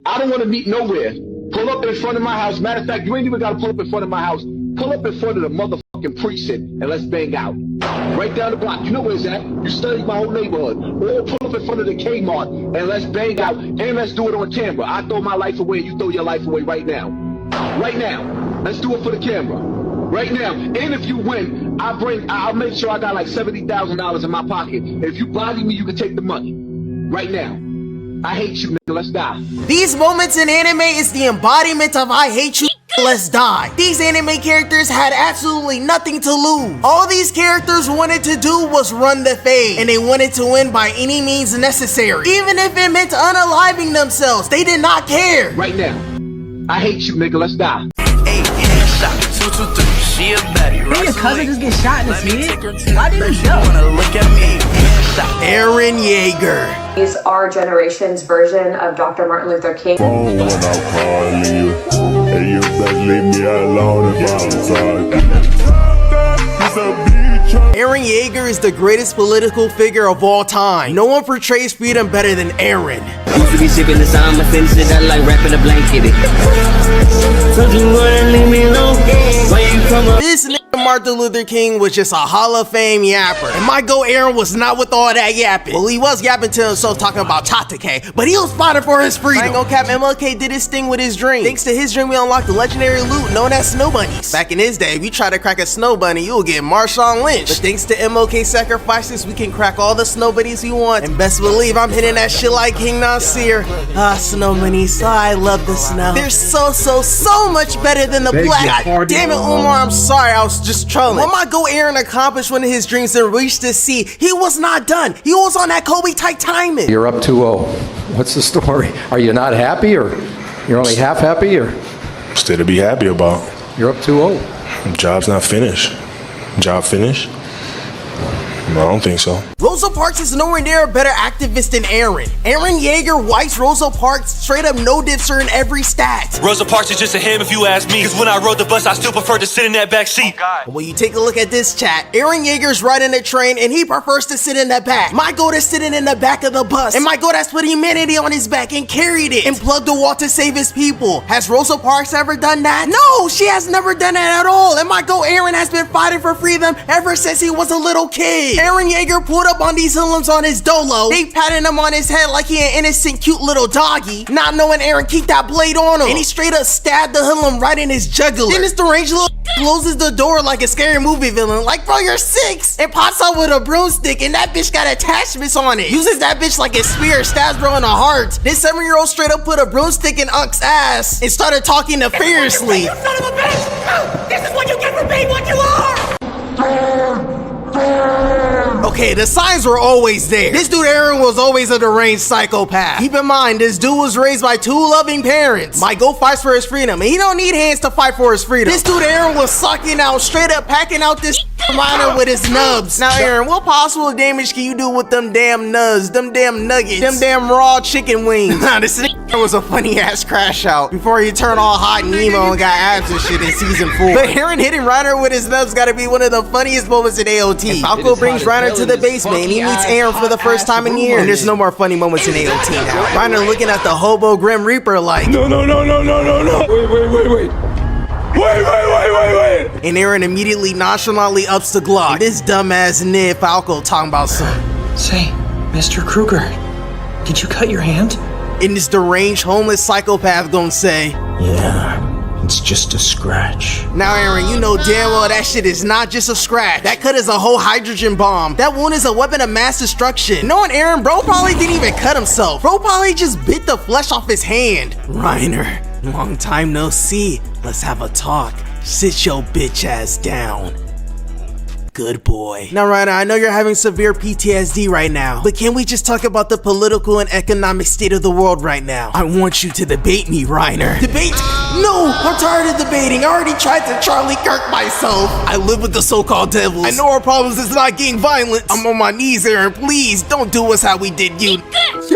I don't want to meet nowhere. Pull up in front of my house. Matter of fact, you ain't even got to pull up in front of my house. Pull up in front of the motherfucking precinct and let's bang out. Right down the block. You know where it's at. You study my whole neighborhood. Or pull up in front of the Kmart and let's bang out. And let's do it on camera. I throw my life away. You throw your life away right now. Right now. Let's do it for the camera. Right now. And if you win, I'll make sure I got like $70,000 in my pocket. If you body me, you can take the money. Right now. I hate you, nigga. Let's die. These moments in anime is the embodiment of I hate you, let's die. These anime characters had absolutely nothing to lose. All these characters wanted to do was run the fade, and they wanted to win by any means necessary. Even if it meant unaliving themselves, they did not care. Right now. I hate you, nigga. Let's die. Did your cousin just get shot in his head? Why didn't you know? Eren Yeager. He's our generation's version of Dr. Martin Luther King. Phone when I'm calling you, and you best leave me alone if I'm talking. Eren Yeager is the greatest political figure of all time. No one portrays freedom better than Eren. Used to be sipping the sound, but finish it, I like wrapping a blanket. Don't you wanna leave me alone? Why you come up? This nigga Martin Luther King was just a Hall of Fame yapper. And my go Eren was not with all that yapping. Well, he was yapping to himself talking about Tatake, but he was fighting for his freedom. I ain't gonna cap, MLK did his thing with his dream. Thanks to his dream, we unlocked the legendary loot known as snow bunnies. Back in his day, if you try to crack a snow bunny, you'll get Marshawn Lynch. But thanks to MLK sacrifices, we can crack all the snow bunnies we want. And best believe I'm hitting that shit like King Nasir. Ah, snow bunnies, I love the snow. They're so much better than the black. God damn it, Umar, I'm sorry, I was just trolling. What my go Eren accomplished one of his dreams and reached the sea, he was not done. He was on that Kobe type timing. You're up 2-0. What's the story? Are you not happy, or you're only half happy, or? Still to be happy about. You're up 2-0. Job's not finished. Job finished? No, I don't think so. Rosa Parks is nowhere near a better activist than Eren. Eren Yeager wipes Rosa Parks straight up no-dips her in every stat. Rosa Parks is just a ham if you ask me. Cause when I rode the bus, I still prefer to sit in that back seat. When you take a look at this chat, Eren Yeager's riding a train and he prefers to sit in the back. My goat is sitting in the back of the bus. And my goat has put humanity on his back and carried it and plugged the wall to save his people. Has Rosa Parks ever done that? No, she has never done that at all. And my goat Eren has been fighting for freedom ever since he was a little kid. Eren Yeager pulled up on these hoodlums on his dolo. They patting him on his head like he an innocent cute little doggy, not knowing Eren keep that blade on him. And he straight up stabbed the hoodlum right in his jugular. Then this deranged little closes the door like a scary movie villain. Like, bro, you're 6. And pops out with a broomstick and that bitch got attachments on it. Uses that bitch like a spear, stabs bro in the heart. This 7-year-old straight up put a broomstick in Unk's ass and started talking nefariously. You son of a bitch! This is what you get for being what you are! Okay, the signs were always there. This dude Eren was always a deranged psychopath. Keep in mind, this dude was raised by 2 loving parents. My goat fights for his freedom, and he don't need hands to fight for his freedom. This dude Eren was sucking out, straight up packing out this minor with his nubs. Now Eren, what possible damage can you do with them damn nubs, them damn nuggets, them damn raw chicken wings? Nah, this was a funny ass crash out before he turned all hot and emo and got abs and shit in season 4. But Eren hitting Reiner with his nubs gotta be one of the funniest moments in AOT. Falco brings Reiner to the basement and he meets Eren for the first time in years. And there's no more funny moments in AOT now. Reiner looking at the hobo Grim Reaper like, No. Wait. And Eren immediately nonchalantly ups the Glock. This dumbass Ned Falco talking about something. Say, Mr. Kruger, did you cut your hand? And this deranged homeless psychopath gonna say, Yeah, it's just a scratch. Now Eren, you know damn well that shit is not just a scratch. That cut is a whole hydrogen bomb. That wound is a weapon of mass destruction. Knowing Eren, bro probably didn't even cut himself. Bro probably just bit the flesh off his hand. Reiner, long time no see. Let's have a talk. Sit your bitch ass down. Good boy. Now, Reiner, I know you're having severe PTSD right now, but can we just talk about the political and economic state of the world right now? I want you to debate me, Reiner. Debate? No, I'm tired of debating. I already tried to Charlie Kirk myself. I live with the so-called devils. I know our problems is not getting violent. I'm on my knees, Eren. Please, don't do us how we did you.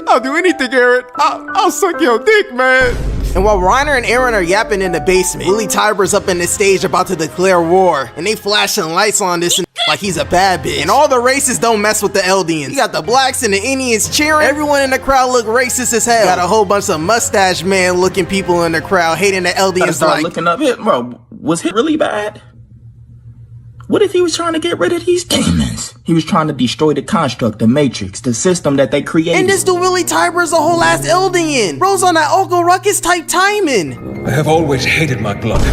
I'll do anything, Eren. I'll suck your dick, man. And while Reiner and Eren are yapping in the basement, Willie Tybur's up in the stage about to declare war, and they flashing lights on this and like he's a bad bitch. And all the races don't mess with the Eldians. You got the blacks and the Indians cheering. Everyone in the crowd look racist as hell. Got a whole bunch of mustache man looking people in the crowd hating the Eldians. Like looking up here, bro. Was he really bad? What if he was trying to get rid of these demons? He was trying to destroy the construct, the matrix, the system that they created. And this dude Willie Tybur is a whole ass Eldian. Bro's on that Oko Ruckus type timing. I have always hated my blood,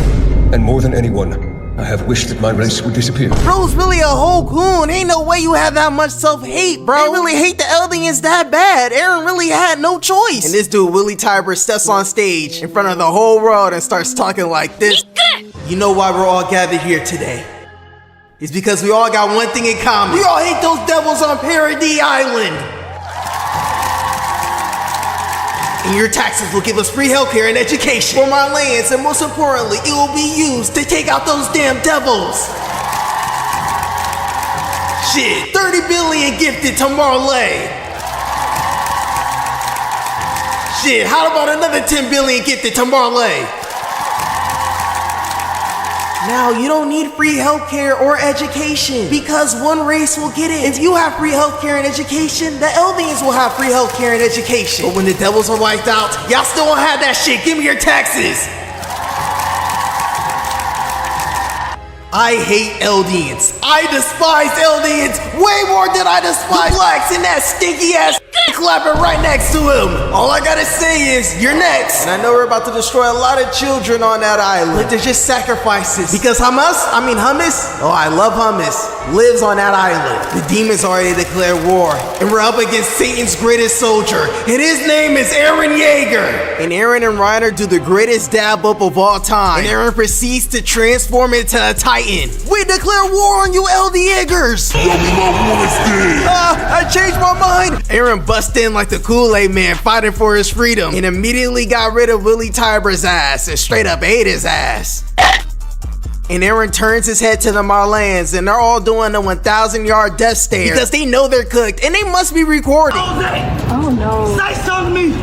and more than anyone, I have wished that my race would disappear. Bro's really a whole coon. Ain't no way you have that much self-hate, bro. They really hate the Eldians that bad. Eren really had no choice. And this dude Willie Tybur steps on stage in front of the whole world and starts talking like this. You know why we're all gathered here today? It's because we all got one thing in common. We all hate those devils on Paradis Island. And your taxes will give us free healthcare and education for my lands, and most importantly, it will be used to take out those damn devils. Shit, 30 billion gifted to Marley. Shit, how about another 10 billion gifted to Marley? Now, you don't need free healthcare or education because one race will get it. If you have free healthcare and education, the Eldians will have free healthcare and education. But when the devils are wiped out, y'all still won't have that shit. Give me your taxes. I hate Eldians. I despise Eldians way more than I despise the blacks and that stinky ass clapping right next to him. All I gotta say is, you're next. And I know we're about to destroy a lot of children on that island. But they're just sacrifices. Because hummus, oh, I love hummus, lives on that island. The demons already declared war. And we're up against Satan's greatest soldier. And his name is Eren Yeager. And Eren and Reiner do the greatest dab up of all time. And Eren proceeds to transform into a Titan. We declare war on you LD Yeagers. I changed my mind. Eren bust in like the Kool-Aid man fighting for his freedom and immediately got rid of Willie Tybur's ass and straight up ate his ass. And Eren turns his head to the Marlans and they're all doing a 1,000-yard death stare because they know they're cooked and they must be recording. Oh no. Say something to me.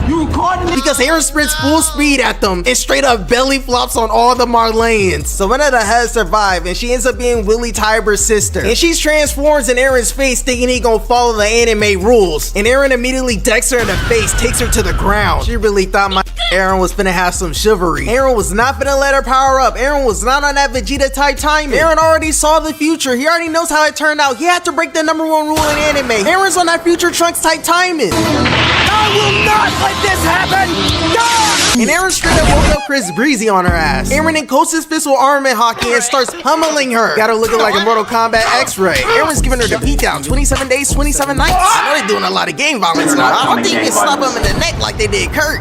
You recording me? Because Eren sprints full speed at them and straight up belly flops on all the Marlans. So one of the heads survive and she ends up being Willie Tybur's sister. And she transforms in Eren's face thinking he gonna follow the anime rules. And Eren immediately decks her in the face, takes her to the ground. She really thought my Eren was finna have some chivalry. Eren was not finna let her power up. Eren was not on that Vegeta type timing. Eren already saw the future. He already knows how it turned out. He had to break the #1 rule in anime. Eren's on that future Trunks type timing. I will not let this happen! And Eren straight up woke up Chris Breezy on her ass. Eren encoats his fist with Armin hockey and starts pummeling her. Got her looking like a Mortal Kombat X-ray. Eren's giving her the beat down, 27 days, 27 nights. I know they're doing a lot of game violence now. I don't think you can slap him in the neck like they did Kirk.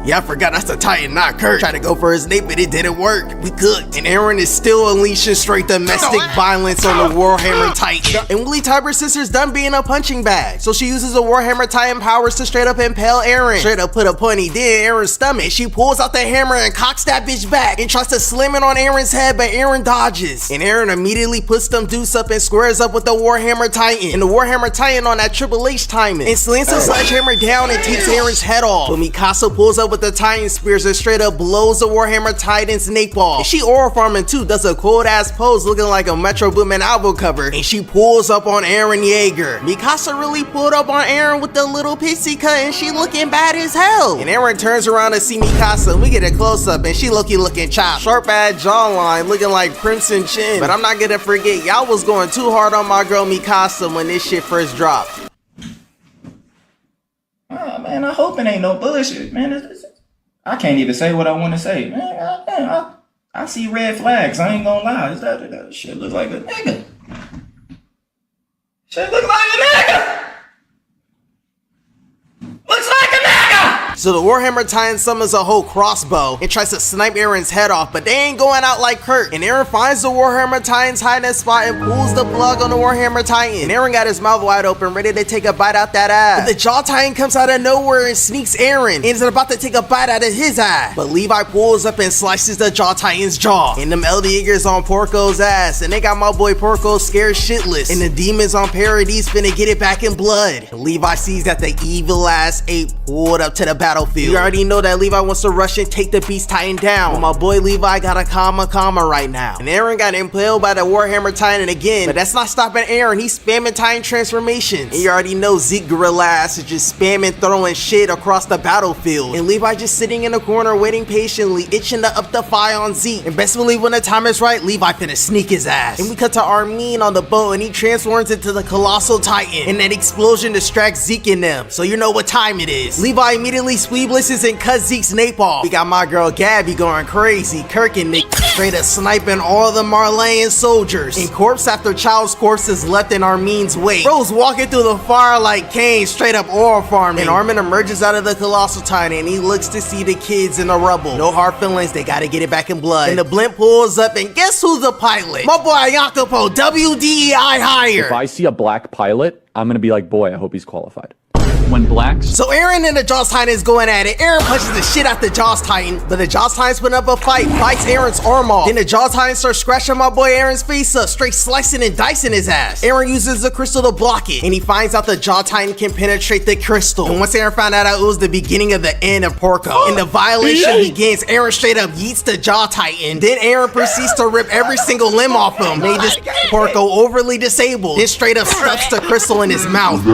Yeah, I forgot that's a Titan, not Kurt. Tried to go for his nape, but it didn't work. We cooked. And Eren is still unleashing straight domestic violence on the Warhammer Titan. And Willie Tybur's sister's done being a punching bag. So she uses the Warhammer Titan powers to straight up impale Eren. Straight up put a pointy dent in Eren's stomach. She pulls out the hammer and cocks that bitch back and tries to slam it on Eren's head, but Eren dodges. And Eren immediately puts them deuce up and squares up with the Warhammer Titan. And the Warhammer Titan on that Triple H timing. And slams the sledgehammer down and takes Eren's head off. But Mikasa pulls up with the Titan spears and straight up blows the Warhammer Titan's nape off. And she oral farming too, does a cold ass pose looking like a Metro Boomin album cover. And she pulls up on Eren Yeager. Mikasa really pulled up on Eren with the little pixie cut and she looking bad as hell. And Eren turns around to see Mikasa and we get a close up and she low-key looking chopped. Sharp ass jawline looking like Crimson Chin. But I'm not gonna forget, y'all was going too hard on my girl Mikasa when this shit first dropped. Oh, man, I hope it ain't no bullshit, man. I can't even say what I want to say, man. I see red flags. I ain't gonna lie. That shit look like a nigga. Shit look like a nigga. Looks like a nigga. So the Warhammer Titan summons a whole crossbow and tries to snipe Eren's head off, but they ain't going out like Kurt. And Eren finds the Warhammer Titan's hiding spot and pulls the plug on the Warhammer Titan. And Eren got his mouth wide open, ready to take a bite out that ass. But the Jaw Titan comes out of nowhere and sneaks Eren and is about to take a bite out of his eye. But Levi pulls up and slices the Jaw Titan's jaw. And them LD Eagers on Porco's ass, and they got my boy Porco scared shitless. And the demons on Paradis finna get it back in blood. And Levi sees that the evil ass ape pulled up to the battle battlefield. You already know that Levi wants to rush and take the Beast Titan down. But my boy Levi got a comma right now. And Eren got impaled by the Warhammer Titan again, but that's not stopping Eren. He's spamming Titan transformations. And you already know Zeke gorilla ass is just spamming throwing shit across the battlefield. And Levi just sitting in the corner waiting patiently, itching to up the fire on Zeke. And best believe when the time is right, Levi finna sneak his ass. And we cut to Armin on the boat and he transforms into the colossal Titan. And that explosion distracts Zeke and them. So you know what time it is. Levi immediately sweep blitzes and cuts Zeke's nape off. We got my girl Gabi going crazy. Kirk and Nick straight up sniping all the Marleyan soldiers. And corpse after child's corpse is left in Armin's wake. Bro's walking through the fire like Cain, straight up oil farming. And Armin emerges out of the colossal Titan and he looks to see the kids in the rubble. No hard feelings, they gotta get it back in blood. And the blimp pulls up and guess who's the pilot? My boy Jacopo, WDEI hire. If I see a black pilot, I'm gonna be like, boy, I hope he's qualified. When blacks. So Eren and the Jaws Titan is going at it. Eren punches the shit out the Jaws Titan, but the Jaws Titan's putting up a fight, bites Eren's arm off. Then the Jaws Titan starts scratching my boy Eren's face up, straight slicing and dicing his ass. Eren uses the crystal to block it, and he finds out the Jaws Titan can penetrate the crystal. And once Eren found out it was the beginning of the end of Porco, and the violation begins, Eren straight up yeets the Jaws Titan. Then Eren proceeds to rip every single limb off him, made this Porco overly disabled. Then straight up stuffs the crystal in his mouth.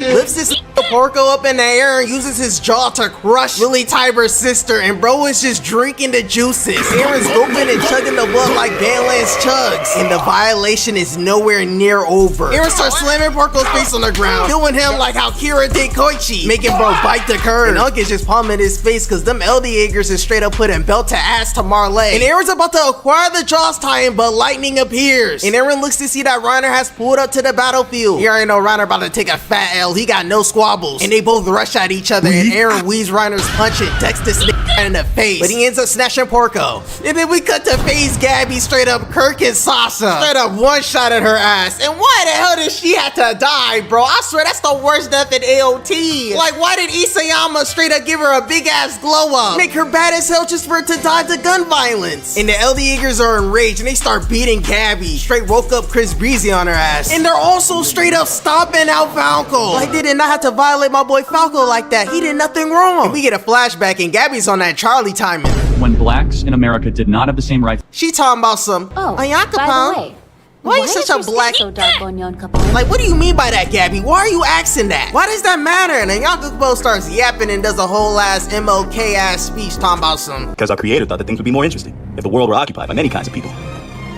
Lifts this Porco up in the air and uses his jaw to crush Willie Tybur's sister, and bro is just drinking the juices. Eren's open and chugging the blood like Badlands chugs, and the violation is nowhere near over. Eren starts slamming Porco's face on the ground, killing him like how Kira did Koichi, making bro bite the curve. And Unk is just palming his face cause them LD Jaegers is straight up putting belt to ass to Marley. And Eren's about to acquire the Jaws Titan, but lightning appears. And Eren looks to see that Reiner has pulled up to the battlefield. You already know Reiner about to take a fat L. He got no squabbles. And they both rush at each other, and Eren weaves Reiner's punch and decks this in the face. But he ends up snatching Porco. And then we cut to face Gabi straight up Kirk and Sasa. Straight up one shot at her ass. And why the hell did she have to die, bro? I swear that's the worst death in AOT. Like, why did Isayama straight up give her a big ass glow up? Make her bad as hell just for her to die to gun violence. And the LD Jaegers are enraged and they start beating Gabi. Straight woke up Chris Breezy on her ass. And they're also straight up stomping out Falco. Like they did not have to violate my boy Falco like that. He did nothing wrong. And we get a flashback and Gabi's on that Charlie timing. When blacks in America did not have the same rights. She talking about some by the way, why are you such a black so doggone Like, what do you mean by that, Gabi? Why are you asking that? Why does that matter? And then Jacopo starts yapping and does a whole ass MLK ass speech talking about some. Because our creator thought that things would be more interesting if the world were occupied by many kinds of people.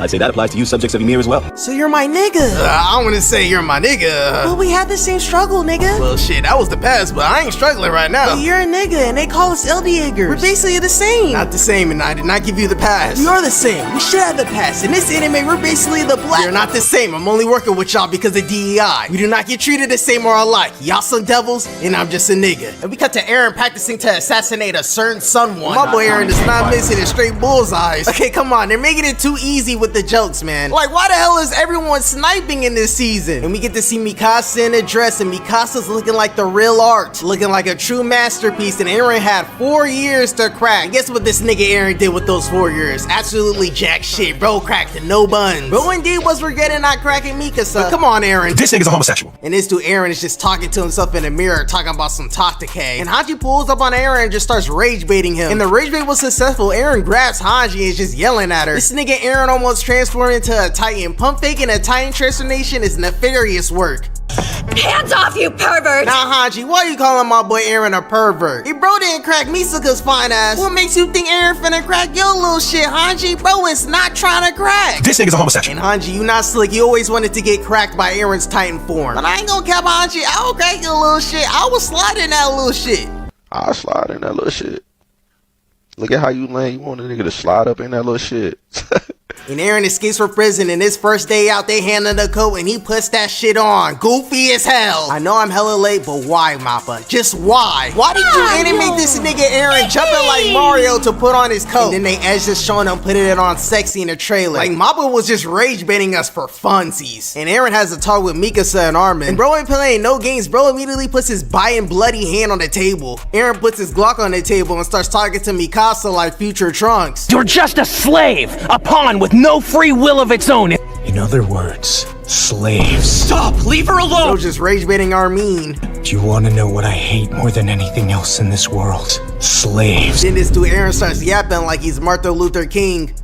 I'd say that applies to you subjects of Ymir as well. So you're my nigga. I don't want to say you're my nigga. Well, we had the same struggle, nigga. Well, shit, that was the past, but I ain't struggling right now. But you're a nigga, and they call us LD Jaegers. We're basically the same. Not the same, and I did not give you the pass. We are the same. We should have the pass. In this anime, we're basically the black. You're not the same. I'm only working with y'all because of DEI. We do not get treated the same or alike. Y'all some devils, and I'm just a nigga. And we cut to Eren practicing to assassinate a certain someone. My boy Eren does not miss it in straight bullseyes. Okay, come on. They're making it too easy with the jokes, man. Like, why the hell is everyone sniping in this season? And we get to see Mikasa in a dress, and Mikasa's looking like the real art, looking like a true masterpiece, and Eren had 4 years to crack. And guess what this nigga Eren did with those 4 years? Absolutely jack shit. Bro cracked and no buns. Bro indeed was regretting not cracking Mikasa. But come on, Eren. This nigga's a homosexual. And this dude Eren is just talking to himself in the mirror, talking about some talk decay. And Hanji pulls up on Eren and just starts rage baiting him. And the rage bait was successful. Eren grabs Hanji and is just yelling at her. This nigga Eren almost transformed into a Titan. Pump faking a Titan transformation is nefarious work. Hands off, you pervert! Now, Hanji, why are you calling my boy Eren a pervert? He bro didn't crack Misaka's fine ass. What makes you think Eren finna crack your little shit, Hanji? Bro is not trying to crack. This nigga's a homosexual. And Hanji, you not slick. You always wanted to get cracked by Eren's Titan form. But I ain't gonna cap Hanji. I will crack your little shit. I will slide in that little shit. I'll slide in that little shit. Look at how you lame. You want a nigga to slide up in that little shit. And Eren escapes from prison, and his first day out, they hand him the coat, and he puts that shit on. Goofy as hell. I know I'm hella late, but why, Mappa? Just why? Why did you animate this nigga Eren jumping like Mario to put on his coat? And then they edged just showing him putting it on sexy in the trailer. Like, Mappa was just rage baiting us for funsies. And Eren has a talk with Mikasa and Armin. And bro ain't playing no games. Bro immediately puts his biting bloody hand on the table. Eren puts his Glock on the table and starts talking to Mikasa like future Trunks. You're just a slave, a pawn with no free will of its own. In other words, slaves. Stop! Leave her alone! Bro just rage baiting Armin. Do you want to know what I hate more than anything else in this world? Slaves. Then this dude Eren starts yapping like he's Martin Luther King.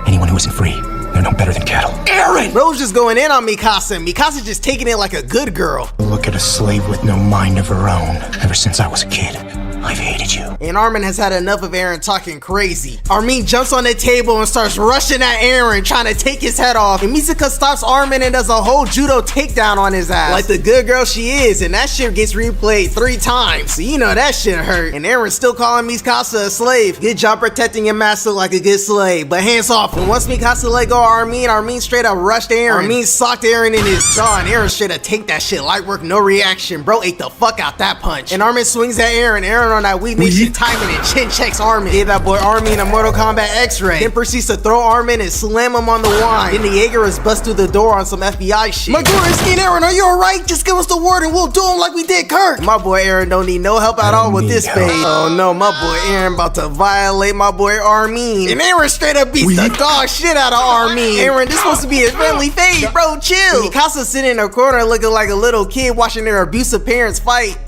Anyone who isn't free, they're no better than cattle. Eren! Bro's just going in on Mikasa. Mikasa just taking it like a good girl. Look at a slave with no mind of her own. Ever since I was a kid, I've hated you. And Armin has had enough of Eren talking crazy. Armin jumps on the table and starts rushing at Eren, trying to take his head off. And Misaka stops Armin and does a whole judo takedown on his ass. Like the good girl she is, and that shit gets replayed 3 times. So you know that shit hurt. And Eren's still calling Mikasa a slave. Good job protecting your master like a good slave, but hands off. And once Mikasa let go of Armin straight up rushed Eren. Armin socked Eren in his jaw, and Eren straight up take that shit. Light work, no reaction. Bro ate the fuck out that punch. And Armin swings at Eren. Eren on that weakness shit timing and chin checks Armin. Gave that boy Armin a Mortal Kombat X-ray. Then proceeds to throw Armin and slam him on the wine. Then the Jaegerists bust through the door on some FBI shit. My boy and Eren, are you alright? Just give us the word and we'll do him like we did Kirk. My boy Eren don't need no help at all with this phase. Oh no, my boy Eren about to violate my boy Armin. And Eren straight up beats the dog shit out of Armin. Eren, this supposed to be a friendly phase, bro, chill. And Mikasa sitting in a corner looking like a little kid watching their abusive parents fight.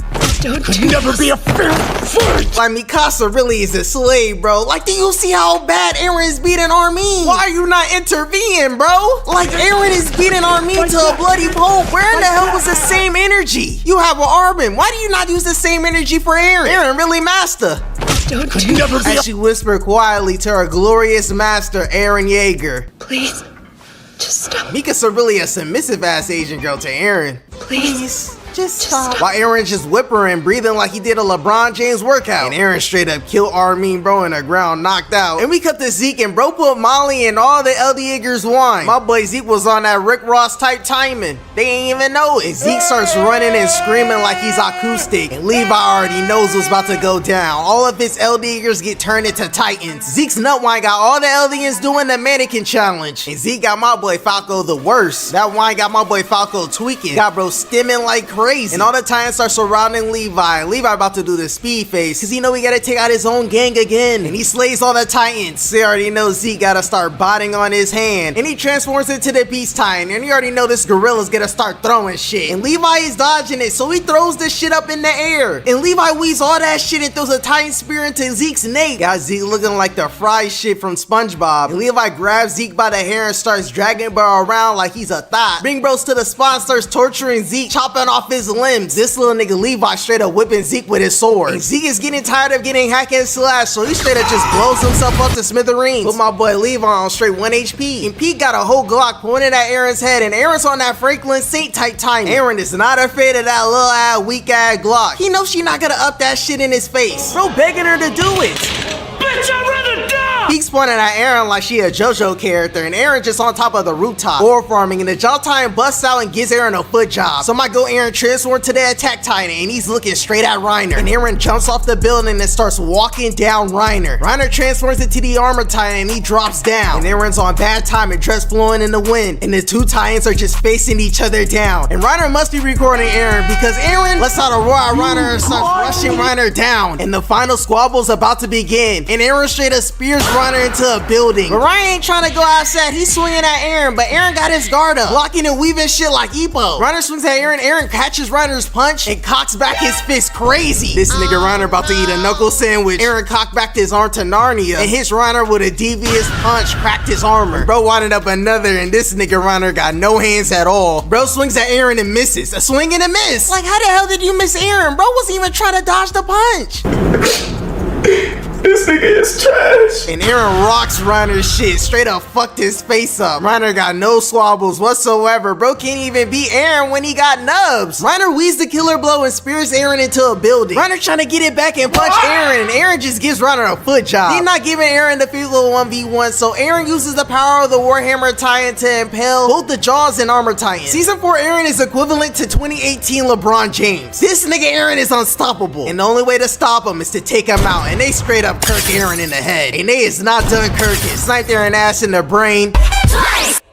Could never be a fair fight. Like Mikasa really is a slave, bro. Like, do you see how bad Eren is beating Armin? Why are you not intervening, bro? Like, Eren is beating Armin to a bloody pulp. Where in the hell was the same energy you have with Armin? Why do you not use the same energy for Eren? Eren really master. Could never be. As she whispered quietly to her glorious master, Eren Yeager. Please, just stop. Mikasa really a submissive ass Asian girl to Eren. Please. Just stop. While Eren just whippering, breathing like he did a LeBron James workout. And Eren straight up killed Armin, bro, in the ground, knocked out. And we cut to Zeke, and bro put Molly in all the LD Jaegers wine. My boy Zeke was on that Rick Ross type timing. They ain't even know it. Zeke starts running and screaming like he's acoustic. And Levi already knows what's about to go down. All of his LD Jaegers get turned into Titans. Zeke's nut wine got all the LDians doing the mannequin challenge. And Zeke got my boy Falco the worst. That wine got my boy Falco tweaking. Got bro stimming like crazy. And all the Titans start surrounding Levi. Levi about to do the speed phase because he know he gotta take out his own gang again. And he slays all the Titans. They already know Zeke gotta start botting on his hand. And he transforms into the Beast Titan. And you already know this gorilla's gonna start throwing shit. And Levi is dodging it, so he throws this shit up in the air. And Levi weaves all that shit and throws a Titan spear into Zeke's neck. Got Zeke looking like the fried shit from SpongeBob. And Levi grabs Zeke by the hair and starts dragging bro around like he's a thought. Bring bros to the spot, starts torturing Zeke, chopping off his limbs. This little nigga Levi straight up whipping Zeke with his sword. And Zeke is getting tired of getting hack and slash, so he straight up just blows himself up to smithereens. Put my boy Levi on straight 1 HP. And Pete got a whole Glock pointed at Eren's head, and Eren's on that Franklin Saint type time. Eren is not afraid of that little ass weak ass Glock. He knows she not gonna up that shit in his face. Bro begging her to do it. Bitch, I'd rather die! Peek's pointing at Eren like she a JoJo character, and Eren just on top of the rooftop, war farming, and the Jaw Titan busts out and gives Eren a foot job. So my go Eren transforms to the Attack Titan, and he's looking straight at Reiner. And Eren jumps off the building and starts walking down Reiner. Reiner transforms into the Armor Titan, and he drops down. And Eren's on bad time and dress flowing in the wind, and the two Titans are just facing each other down. And Reiner must be recording Eren because Eren lets out a roar at Reiner and starts rushing Reiner down. And the final squabble's about to begin, and Eren straight up spears Reiner into a building. But Reiner ain't trying to go outside, he's swinging at Eren, but Eren got his guard up, blocking and weaving shit like Ippo. Reiner swings at Eren, Eren catches Reiner's punch and cocks back his fist crazy. This nigga Reiner about to eat a knuckle sandwich. Eren cocked back his arm to Narnia and hits Reiner with a devious punch, cracked his armor. Bro winded up another, and this nigga Reiner got no hands at all. Bro swings at Eren and misses. A swing and a miss. Like, how the hell did you miss Eren? Bro wasn't even trying to dodge the punch. This nigga is trash. And Eren rocks Reiner's shit, straight up fucked his face up. Reiner got no squabbles whatsoever. Bro can't even beat Eren when he got nubs. Reiner weaves the killer blow and spears Eren into a building. Reiner trying to get it back and punch Eren, and Eren just gives Reiner a foot job. He's not giving Eren the feasible 1v1, so Eren uses the power of the Warhammer Titan to impale both the Jaws and Armor Titan. Season 4 Eren is equivalent to 2018 LeBron James. This nigga Eren is unstoppable, and the only way to stop him is to take him out, and they straight up Kirk Eren in the head. And they is not done Kirk. It sniped Eren ass in the brain.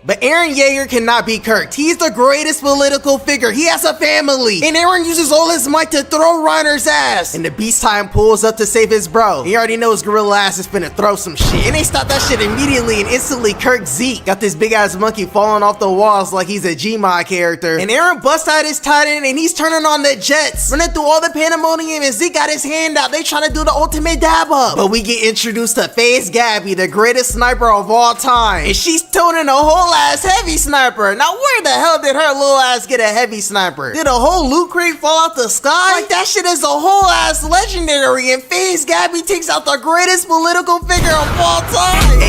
But Eren Yeager cannot be kirked. He's the greatest political figure. He has a family. And Eren uses all his might to throw Reiner's ass. And the Beast Titan pulls up to save his bro. He already knows Gorilla ass is finna throw some shit. And they stop that shit immediately and instantly kirk Zeke. Got this big ass monkey falling off the walls like he's a Gmod character. And Eren busts out his Titan and he's turning on the jets. Running through all the pandemonium and Zeke got his hand out. They trying to do the ultimate dab up. But we get introduced to FaZe Gabi, the greatest sniper of all time. And she's toting a whole ass heavy sniper. Now where the hell did her little ass get a heavy sniper? Did a whole loot crate fall out the sky? Like that shit is a whole ass legendary. And FaZe Gabi takes out the greatest political figure of all time.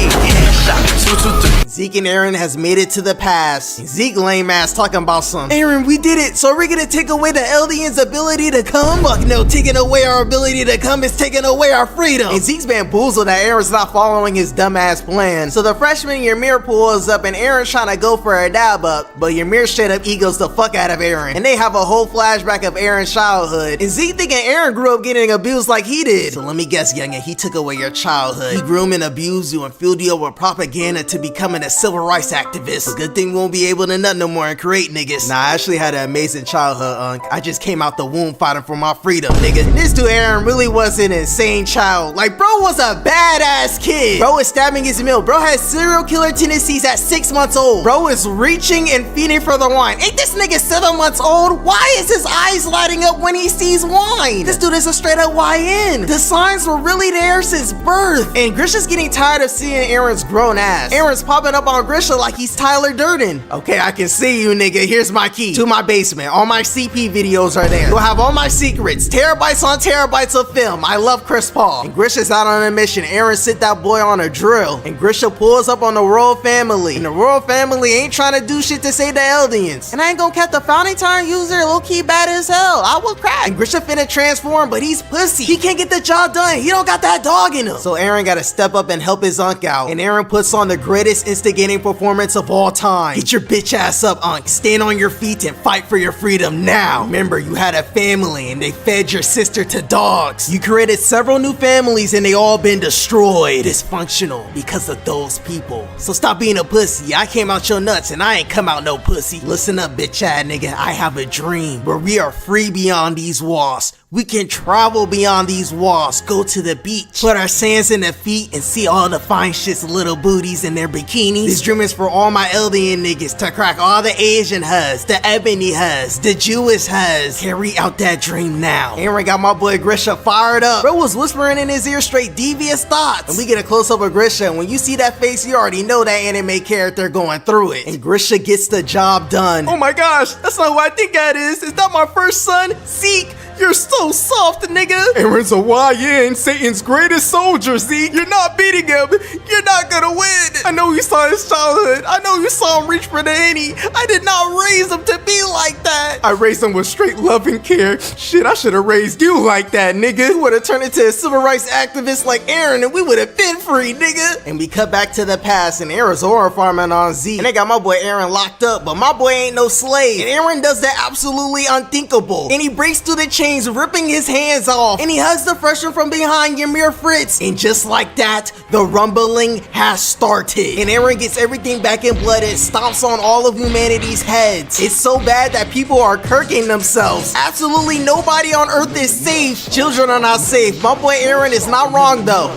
Zeke and Eren has made it to the past. And Zeke lame ass talking about some, Eren, we did it. So are we gonna take away the Eldians' ability to come? Fuck no, taking away our ability to come is taking away our freedom. And Zeke's bamboozled that Eren's not following his dumbass plan. So the freshman Ymir pulls up and Eren's trying to go for a dab up, but Ymir straight up egos the fuck out of Eren. And they have a whole flashback of Eren's childhood. And Zeke thinking Eren grew up getting abused like he did. So let me guess, youngin', he took away your childhood. He groomed and abused you and filled you up with propaganda to becoming a civil rights activist. Good thing we won't be able to nut no more and create niggas. Nah, I actually had an amazing childhood, Unc. I just came out the womb fighting for my freedom, nigga. And this dude Eren really was an insane child. Like, bro was a badass kid. Bro is stabbing his meal. Bro has serial killer tendencies at 6 months old. Bro is reaching and feeding for the wine. Ain't this nigga 7 months old? Why is his eyes lighting up when he sees wine? This dude is a straight up YN. The signs were really there since birth. And Grisha's getting tired of seeing Eren's grown ass. Eren's popping up on Grisha like he's Tyler Durden. Okay, I can see you, nigga. Here's my key to my basement. All my CP videos are there. You'll have all my secrets. Terabytes on terabytes of film. I love Chris Paul. And Grisha's out on a mission. Eren sit that boy on a drill. And Grisha pulls up on the royal family. And the royal family ain't trying to do shit to save the Eldians. And I ain't gonna catch the founding time user low-key bad as hell. I will crack. And Grisha finna transform, but he's pussy. He can't get the job done. He don't got that dog in him. So Eren gotta step up and help his Unc out. And Eren puts on the greatest instigating performance of all time. Get your bitch ass up, Unc. Stand on your feet and fight for your freedom now. Remember, you had a family and they fed your sister to dogs. You created several new families and they all been destroyed. Dysfunctional because of those people. So stop being a pussy. I came out your nuts and I ain't come out no pussy. Listen up, bitch ass nigga. I have a dream where we are free beyond these walls. We can travel beyond these walls, go to the beach, put our sands in the feet and see all the fine shit's little booties in their bikinis. This dream is for all my Eldian niggas to crack all the Asian huds, the ebony huds, the Jewish huds. Carry out that dream now. Eren got my boy Grisha fired up. Bro was whispering in his ear straight devious thoughts. And we get a close up of Grisha, and when you see that face, you already know that anime character going through it. And Grisha gets the job done. Oh my gosh, that's not who I think that is. Is that my first son? Zeke? You're so soft, nigga. Eren's a YN, Satan's greatest soldier, Zeke. You're not beating him. You're not gonna win. I know you saw his childhood. I know you saw him reach for the henny. I did not raise him to be like that. I raised him with straight love and care. Shit, I should have raised you like that, nigga. You would have turned into a civil rights activist like Eren and we would have been free, nigga. And we cut back to the past and Eren's horror farming on Zeke. And they got my boy Eren locked up, but my boy ain't no slave. And Eren does the absolutely unthinkable. And he breaks through the chain, ripping his hands off, and he hugs the freshman from behind Ymir Fritz, and just like that, the rumbling has started, and Eren gets everything back in blood and stomps on all of humanity's heads. It's so bad that people are kirking themselves. Absolutely nobody on Earth is safe. Children are not safe. My boy Eren is not wrong though.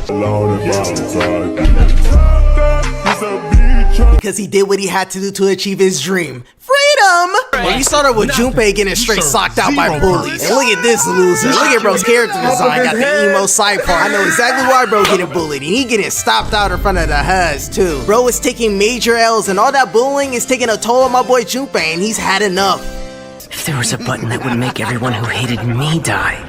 Because he did what he had to do to achieve his dream. Freedom! Well, you started with Junpei getting straight socked out by bullies. And look at this loser. Look at bro's character design. Got the emo side part. I know exactly why bro getting bullied. And he getting stopped out in front of the HUDs too. Bro is taking major L's and all that bullying is taking a toll on my boy Junpei and he's had enough. If there was a button that would make everyone who hated me die,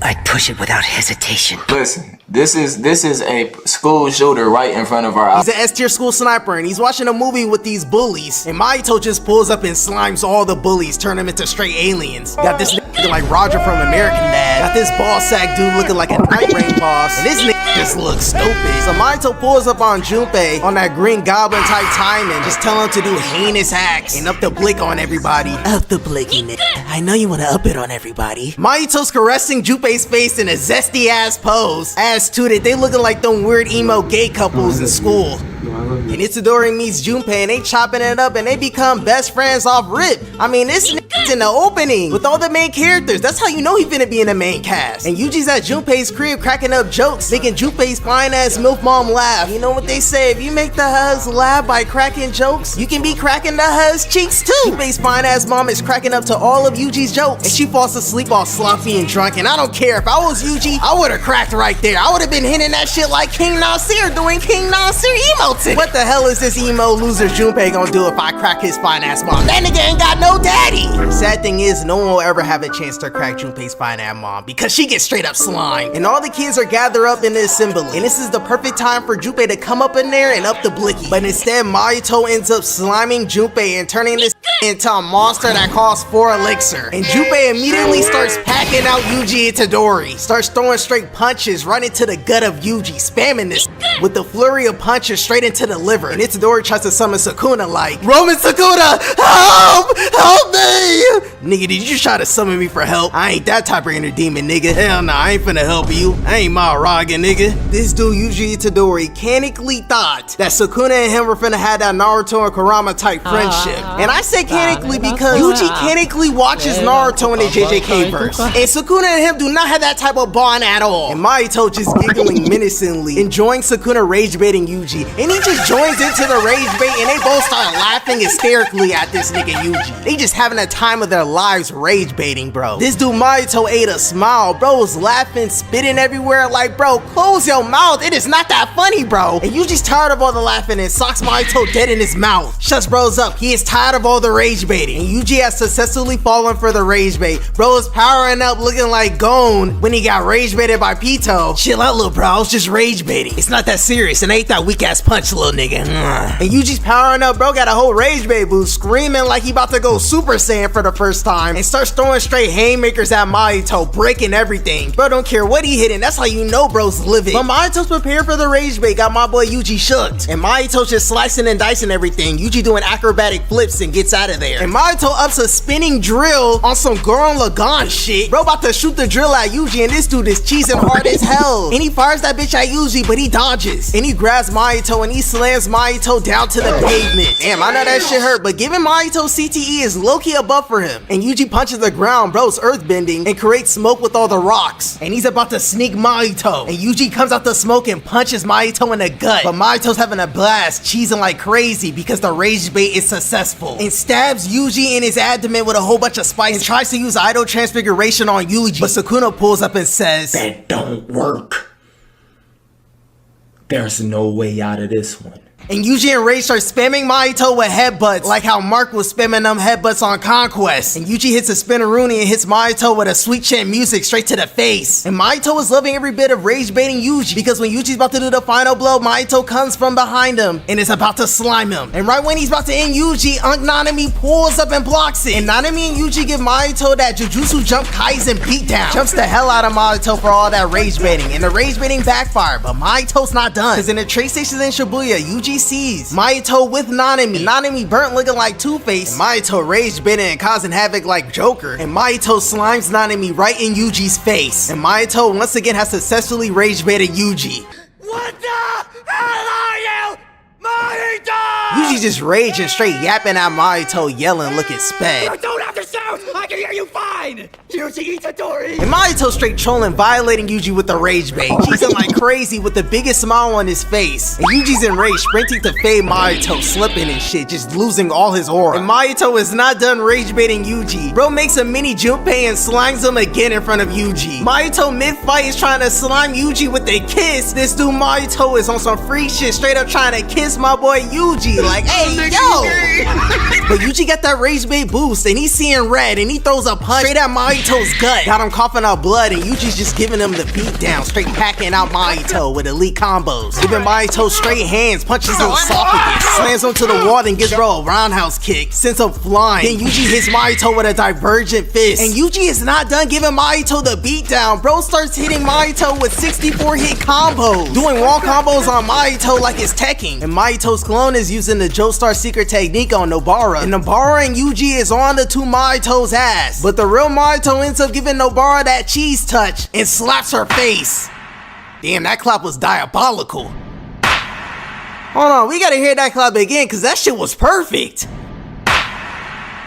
I'd push it without hesitation. Listen, this is a school shooter right in front of our eyes. He's an S-tier school sniper and he's watching a movie with these bullies. And Mahito just pulls up and slimes all the bullies, turn them into straight aliens. Got this nigga looking like Roger from American Dad. Got this ball sack dude looking like a Night Rain boss. And this nigga just looks stupid. So Mahito pulls up on Junpei on that green goblin type timing, just tell him to do heinous acts and up the blick on everybody. Up the blicky nigga. I know you wanna up it on everybody. Mahito's caressing Junpei's face in a zesty ass pose. As to that, they looking like them weird emo gay couples in school. Do I look And Itadori meets Junpei and they chopping it up and they become best friends off rip. I mean, this nigga's in the opening with all the main characters. That's how you know he finna be in the main cast. And Yuji's at Junpei's crib cracking up jokes, making Junpei's fine ass MILF mom laugh. You know what they say, if you make the huz laugh by cracking jokes, you can be cracking the huz cheeks too. Junpei's fine ass mom is cracking up to all of Yuji's jokes, and she falls asleep all sloppy and drunk. And I don't care, if I was Yuji, I would've cracked right there. I would've been hitting that shit like King Nasir doing King Nasir emotes. What the hell is this emo loser Junpei gonna do if I crack his fine ass mom? That nigga ain't got no daddy. Sad thing is, no one will ever have a chance to crack Junpei's fine ass mom because she gets straight up slime. And all the kids are gathered up in this assembly, and this is the perfect time for Junpei to come up in there and up the blicky. But instead, Mahito ends up sliming Junpei and turning this into a monster that costs 4 elixir. And Junpei immediately starts packing out Yuji Itadori, starts throwing straight punches right into the gut of Yuji, spamming this with the flurry of punches straight into the liver. And Itadori tries to summon Sukuna like, Roman Sukuna, help! Help me! Nigga, did you try to summon me for help? I ain't that type of inner demon, nigga. Hell nah, I ain't finna help you. I ain't Maharaga, nigga. This dude, Yuji Itadori, canically thought that Sukuna and him were finna have that Naruto and Kurama type friendship. And I say canically because Yuji canically watches Naruto in the JJK verse. And Sukuna and him do not have that type of bond at all. And Mahito just giggling menacingly, enjoying Sukuna rage baiting Yuji. And he just joins into the rage bait and they both start laughing hysterically at this nigga Yuji. They just having a time of their lives rage baiting, bro. This dude Mahito ate a smile. Bro was laughing, spitting everywhere like, bro, close your mouth. It is not that funny, bro. And Yuji's tired of all the laughing and socks Mahito dead in his mouth. Shuts bros up. He is tired of all the rage baiting. And Yuji has successfully fallen for the rage bait. Bro is powering up looking like Gon when he got rage baited by Pitou. Chill out, little bro. I was just rage baiting. It's not that serious and ain't that weak ass punch, little nigga. And Yuji's powering up. Bro got a whole rage bait boost, screaming like he about to go Super Saiyan for the first time and starts throwing straight haymakers at Mahito, breaking everything. Bro don't care what he hitting. That's how you know bro's living. But Mahito's prepared for the rage bait, got my boy Yuji shooked. And Mahito's just slicing and dicing everything. Yuji doing acrobatic flips and gets out of there. And Mahito ups a spinning drill on some Gurren Lagann shit. Bro about to shoot the drill at Yuji and this dude is cheesing hard as hell. And he fires that bitch at Yuji, but he dodges. And he grabs Mahito and he slams Mahito down to the pavement. Damn, I know that shit hurt, but giving Mahito CTE is low-key a buff for him. And Yuji punches the ground, bro's earthbending, and creates smoke with all the rocks. And he's about to sneak Mahito. And Yuji comes out the smoke and punches Mahito in the gut. But Mahito's having a blast, cheesing like crazy because the rage bait is successful. And stabs Yuji in his abdomen with a whole bunch of spikes and tries to use idol transfiguration on Yuji. But Sukuna pulls up and says, that don't work. There's no way out of this one. And Yuji and Rage start spamming Mahito with headbutts, like how Mark was spamming them headbutts on Conquest. And Yuji hits a spinneroonie and hits Mahito with a sweet chant music straight to the face. And Mahito is loving every bit of rage baiting Yuji, because when Yuji's about to do the final blow, Mahito comes from behind him and is about to slime him. And right when he's about to end Yuji, Nanami pulls up and blocks it. And Nanami and Yuji give Mahito that Jujutsu Kaisen beatdown. Jumps the hell out of Mahito for all that rage baiting. And the rage baiting backfired, but Mahito's not done. Because in the train stations in Shibuya, Yuji sees Mahito with Nanami. Nanami burnt looking like Two-Face. Mahito rage baiting and causing havoc like Joker. And Mahito slimes Nanami right in Yuji's face. And Mahito once again has successfully rage baited Yuji. What the hell are you? Mahito! Yuji just raging, straight yapping at Mahito, yelling, looking sped. You don't have to shout! I can hear you fine! Yuji Itadori! And Mahito straight trolling, violating Yuji with the rage bait. Cheesing like crazy with the biggest smile on his face. And Yuji's enraged, sprinting to fade Mahito, slipping and shit, just losing all his aura. And Mahito is not done rage baiting Yuji. Bro makes a mini Junpei and slimes him again in front of Yuji. Mahito mid-fight is trying to slime Yuji with a kiss. This dude Mahito is on some free shit, straight up trying to kiss my boy Yuji. Like, hey, yo! But Yuji got that rage bait boost and he's seeing red and he throws a punch straight at Mahito's gut. Got him coughing out blood and Yuji's just giving him the beat down, straight packing out Mahito with elite combos. Giving Mahito straight hands, punches his esophagus, slams him to the wall and gives bro a roundhouse kick, sends him flying. Then Yuji hits Mahito with a divergent fist. And Yuji is not done giving Mahito the beat down. Bro starts hitting Mahito with 64 hit combos, doing wall combos on Mahito like it's Tekken. And Mahito's clone is using the Joestar secret technique on Nobara. And Nobara and Yuji is on the two Mahito's ass. But the real Mahito ends up giving Nobara that cheese touch and slaps her face. Damn, that clap was diabolical. Hold on, we gotta hear that clap again, cause that shit was perfect.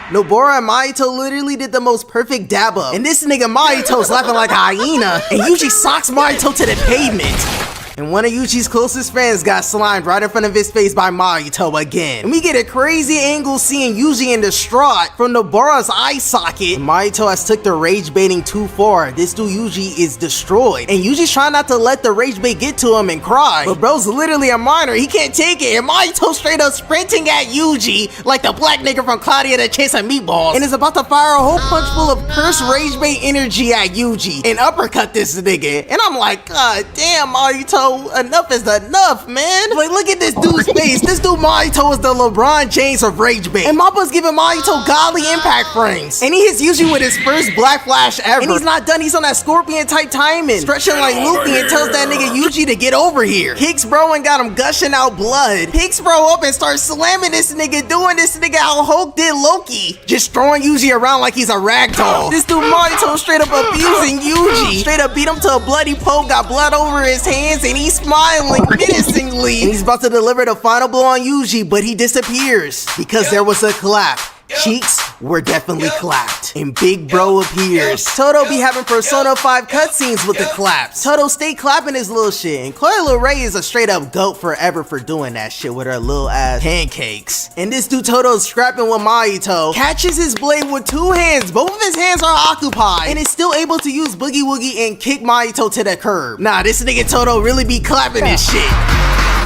Nobara and Mahito literally did the most perfect dab up. And this nigga Mahito's laughing like a hyena. And Yuji socks Mahito to the pavement. And one of Yuji's closest friends got slimed right in front of his face by Mahito again. And we get a crazy angle seeing Yuji in distraught from Nobara's eye socket. And Mahito has took the rage baiting too far. This dude Yuji is destroyed. And Yuji's trying not to let the rage bait get to him and cry. But bro's literally a minor. He can't take it. And Mahito straight up sprinting at Yuji like the black nigga from Claudia the Chase of Meatballs. And is about to fire a whole punch full of cursed rage bait energy at Yuji. And uppercut this nigga. And I'm like, God damn, Mahito. Enough is enough, man. Like, look at this dude's face. This dude Mahito is the LeBron James of rage bait. And Mappa's giving Mahito godly impact frames. And he hits Yuji with his first black flash ever. And he's not done. He's on that scorpion type timing, stretching like Luffy, and tells that nigga Yuji to get over here. Kicks bro and got him gushing out blood. Picks bro up and starts slamming this nigga, doing this nigga how Hulk did Loki, just throwing Yuji around like he's a ragdoll. This dude Mahito straight up abusing Yuji. Straight up beat him to a bloody pulp, got blood over his hands, and he's smiling menacingly. And he's about to deliver the final blow on Yuji, but he disappears because there was a clap. Cheeks were definitely clapped, and Big Bro appears. Todo be having Persona 5 cutscenes with the claps. Todo stay clapping his little shit, and Chloe Lil Ray is a straight up goat forever for doing that shit with her little ass pancakes. And this dude Todo's scrapping with Mahito, catches his blade with two hands. Both of his hands are occupied, and is still able to use Boogie Woogie and kick Mahito to the curb. Nah, this nigga Todo really be clapping this shit.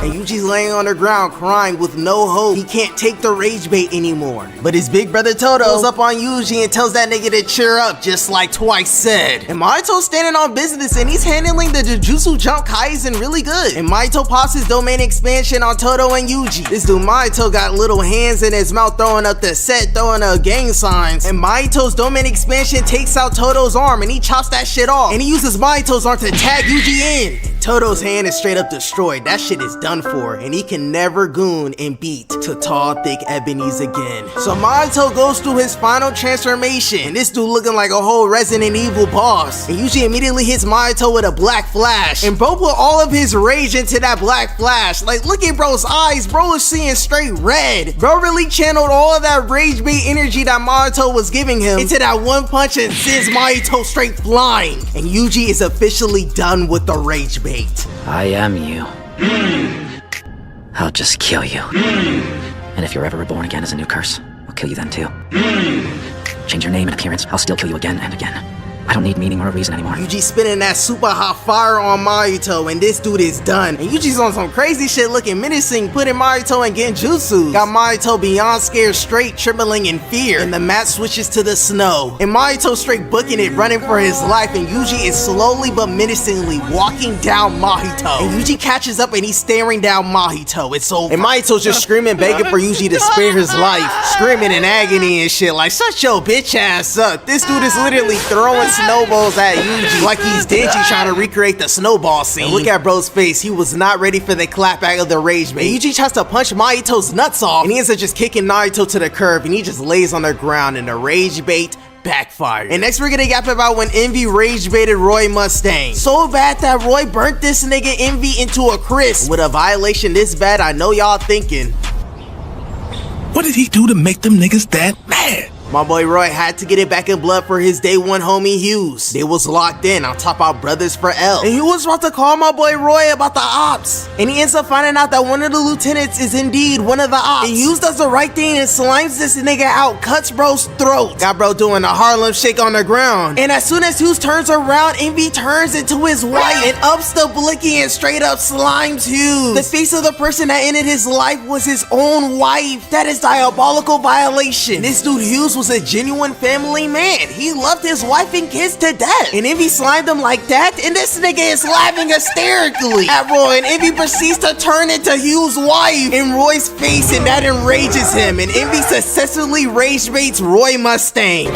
And Yuji's laying on the ground crying with no hope. He can't take the rage bait anymore. But his big brother Todo goes up on Yuji and tells that nigga to cheer up, just like Twice said. And Mahito's standing on business and he's handling the Jujutsu Kaisen really good. And Mahito pops his domain expansion on Todo and Yuji. This dude Mahito got little hands in his mouth throwing up the set, throwing up gang signs. And Mahito's domain expansion takes out Todo's arm and he chops that shit off. And he uses Mahito's arm to tag Yuji in. Todo's hand is straight up destroyed. That shit is done for, and he can never goon and beat to tall, thick ebonies again. So Mahito goes through his final transformation, and this dude looking like a whole Resident Evil boss. And Yuji immediately hits Mahito with a black flash, and bro put all of his rage into that black flash. Like, look at bro's eyes. Bro is seeing straight red. Bro really channeled all of that rage bait energy that Mahito was giving him into that one punch and sends Mahito straight flying. And Yuji is officially done with the rage bait. I am you. I'll just kill you. And if you're ever reborn again as a new curse, I'll kill you then too. Change your name and appearance, I'll still kill you again and again. I don't need meaning or a reason anymore. Yuji spinning that super hot fire on Mahito, and this dude is done. And Yuji's on some crazy shit looking menacing, putting Mahito in Genjutsu. Got Mahito beyond scared, straight trembling in fear. And the map switches to the snow. And Mahito straight booking it, running for his life. And Yuji is slowly but menacingly walking down Mahito. And Yuji catches up and he's staring down Mahito. It's over. And Mahito's just screaming, begging for Yuji to spare his life. Screaming in agony and shit like, shut your bitch ass up. This dude is literally throwing snowballs at Yuji like he's Denji trying to recreate the snowball scene. And look at bro's face. He was not ready for the clap back of the rage bait. Yuji tries to punch Mahito's nuts off, and he ends up just kicking Mahito to the curb, and he just lays on the ground, and the rage bait backfired. And next we're gonna gap about when Envy rage baited Roy Mustang. So bad that Roy burnt this nigga Envy into a crisp. With a violation this bad, I know y'all thinking, what did he do to make them niggas that mad? My boy Roy had to get it back in blood for his day one homie Hughes. They was locked in on top of Brothers for L. And he was about to call my boy Roy about the ops. And he ends up finding out that one of the lieutenants is indeed one of the ops. And Hughes does the right thing and slimes this nigga out, cuts bro's throat. Got bro doing a Harlem shake on the ground. And as soon as Hughes turns around, Envy turns into his wife and ups the blicky and straight up slimes Hughes. The face of the person that ended his life was his own wife. That is diabolical violation. This dude Hughes was a genuine family man. He loved his wife and kids to death. And Envy slimed him like that, and this nigga is laughing hysterically at Roy, and Envy proceeds to turn into Hughes' wife in Roy's face, and that enrages him, and Envy successfully rage baits Roy Mustang.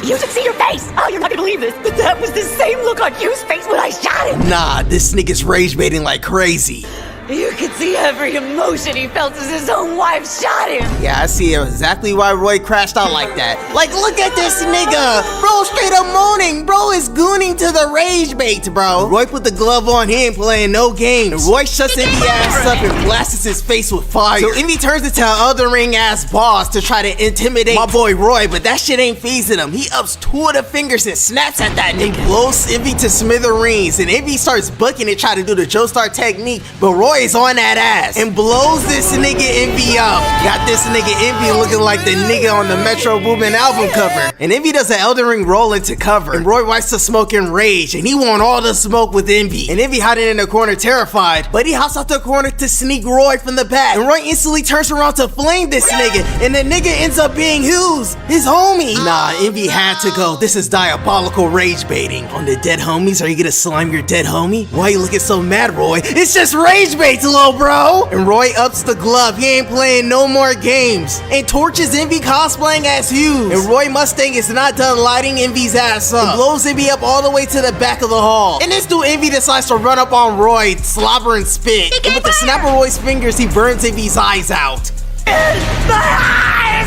You should see your face! Oh, you're not gonna believe this, but that was the same look on Hughes' face when I shot him! Nah, this nigga's rage baiting like crazy. You could see every emotion he felt as his own wife shot him. Yeah, I see exactly why Roy crashed out like that. Like, look at this nigga. Bro, straight up moaning. Bro is gooning to the rage bait, bro. Roy put the glove on, he ain't playing no games. And Roy shuts Envy ass up and blasts his face with fire. So Envy turns into an Elden Ring ass boss to try to intimidate my boy Roy, but that shit ain't phasing him. He ups 2 of the fingers and snaps at that nigga. Blows Envy to smithereens, and Envy starts bucking and try to do the Joestar technique, but Roy is on that ass and blows this nigga Envy up. Got this nigga Envy looking like the nigga on the Metro Boomin album cover. And Envy does an Elden Ring roll into cover, and Roy wipes the smoke in rage, and he want all the smoke with Envy. And Envy hiding in the corner terrified, but he hops out the corner to sneak Roy from the back, and Roy instantly turns around to flame this nigga, and the nigga ends up being who's? His homie. Nah, Envy had to go. This is diabolical rage baiting. On the dead homies, are you gonna slime your dead homie? Why you looking so mad, Roy? It's just rage bait, little bro. And Roy ups the glove. He ain't playing no more games and torches Envy cosplaying as Hughes. And Roy Mustang is not done lighting Envy's ass up and blows Envy up all the way to the back of the hall. And this dude Envy decides to run up on Roy, slobber and spit. And with the snap of Roy's fingers, he burns Envy's eyes out.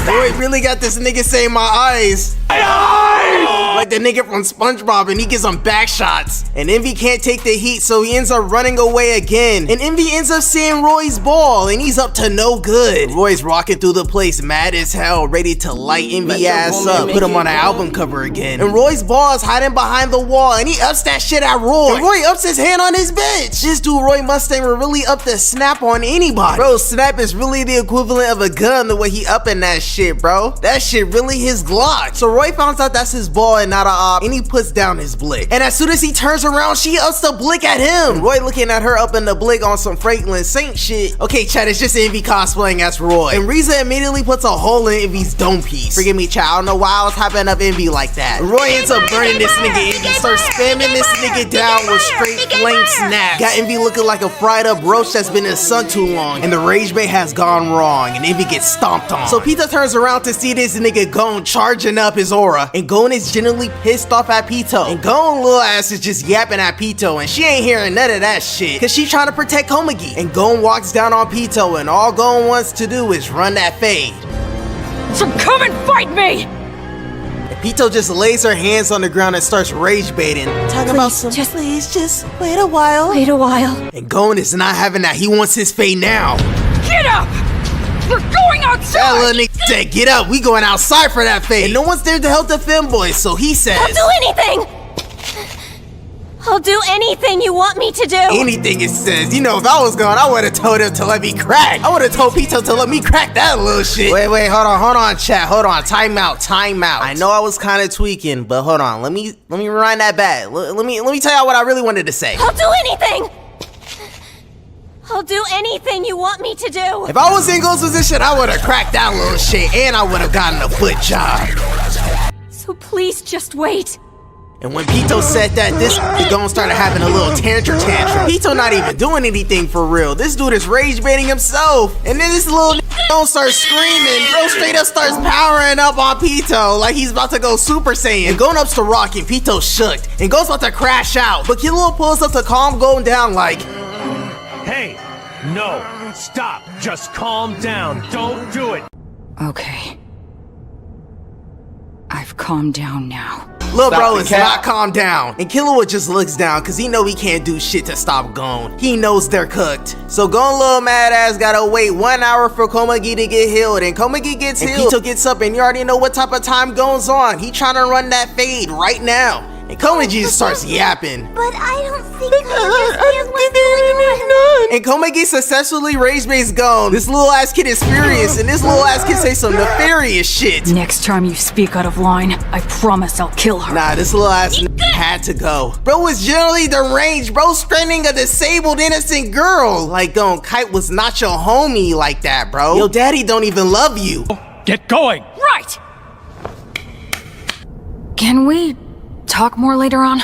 Roy really got this nigga saying my eyes. Like the nigga from SpongeBob, and he gives him back shots. And Envy can't take the heat, so he ends up running away again. And Envy ends up seeing Roy's ball, and he's up to no good. Roy's rocking through the place mad as hell, ready to light Envy ass up, put him on an album cover again. And Roy's ball is hiding behind the wall, and he ups that shit at Roy. And Roy ups his hand on his bitch. This dude Roy Mustang will really up the snap on anybody. Bro, snap is really the equivalent of a gun the way he upping that shit, bro. That shit really his Glock. So Roy finds out that's his ball and not a op, and he puts down his blick. And as soon as he turns around, she ups the blick at him. And Roy looking at her upping the blick on some Franklin Saint shit. Okay, chat, it's just Envy cosplaying as Roy. And Riza immediately puts a hole in Envy's dome piece. Forgive me, chat, I don't know why I was hyping up Envy like that. And Roy ends up burning this nigga. Envy starts spamming this nigga down with straight flame snaps. Got Envy looking like a fried up roach that's been in the sun too long. And the rage bait has gone wrong, and Envy gets stomped on. So Pitou turns around to see this nigga Gon charging up his aura, and Gon is genuinely pissed off at Pitou. And Gon little ass is just yapping at Pitou, and she ain't hearing none of that shit, cause she trying to protect Komagi. And Gon walks down on Pitou, and all Gon wants to do is run that fade. So come and fight me! And Pitou just lays her hands on the ground and starts rage baiting. Talk about some, please just wait a while. Wait a while. And Gon is not having that. He wants his fade now. Get up! We're going outside! That little nigga said, get up, we going outside for that fade. And no one's there to help the femboys, so he says, I'll do anything! I'll do anything you want me to do! Anything, it says. You know, if I was gone, I would've told him to let me crack. I would've told Pitou to let me crack that little shit. Wait, hold on, chat, hold on, time out. I know I was kinda tweaking, but hold on, let me rewind that back. Let me tell y'all what I really wanted to say. I'll do anything! I'll do anything you want me to do! If I was in Gon's position, I would've cracked that little shit, and I would've gotten a foot job. So please just wait. And when Pitou said that, this Gon started having a little tantrum. Pitou not even doing anything for real. This dude is rage baiting himself. And then this little Gon starts screaming. Bro straight up starts powering up on Pitou like he's about to go Super Saiyan. And Gon ups to rock, and Pitou shook. And Gon's about to crash out. But Killua pulls up to calm Gon down like, Hey, no, stop, just calm down, don't do it. Okay. I've calmed down now. Lil bro is not calmed down. And Killua just looks down cause he know he can't do shit to stop Gon. He knows they're cooked. So Gon little mad ass gotta wait 1 hour for Komagi to get healed. And Komagi gets healed. Pitou gets up, and you already know what type of time Gon's on. He trying to run that fade right now. And Komagi just starts yapping. But I don't think I understand what's going on. And Komagi successfully rage baits Gon. This little ass kid is furious, and this little ass kid say some nefarious shit. Next time you speak out of line, I promise I'll kill her. Nah, this little ass had to go. Bro was generally deranged. Bro straining a disabled innocent girl. Like Gon, Kite was not your homie like that, bro. Your daddy don't even love you. Get going. Right! Can we talk more later on?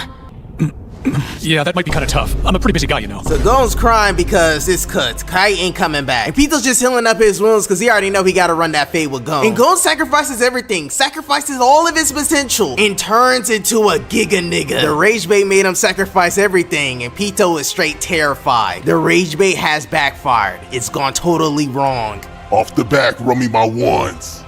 Yeah, that might be kind of tough. I'm a pretty busy guy, you know. So Gon's crying because it's cut. Kai ain't coming back. And Pitou's just healing up his wounds because he already know he gotta run that fade with Gon. And Gon sacrifices everything, sacrifices all of his potential, and turns into a giga nigga. The rage bait made him sacrifice everything, and Pitou is straight terrified. The rage bait has backfired. It's gone totally wrong. Off the back, run me my ones.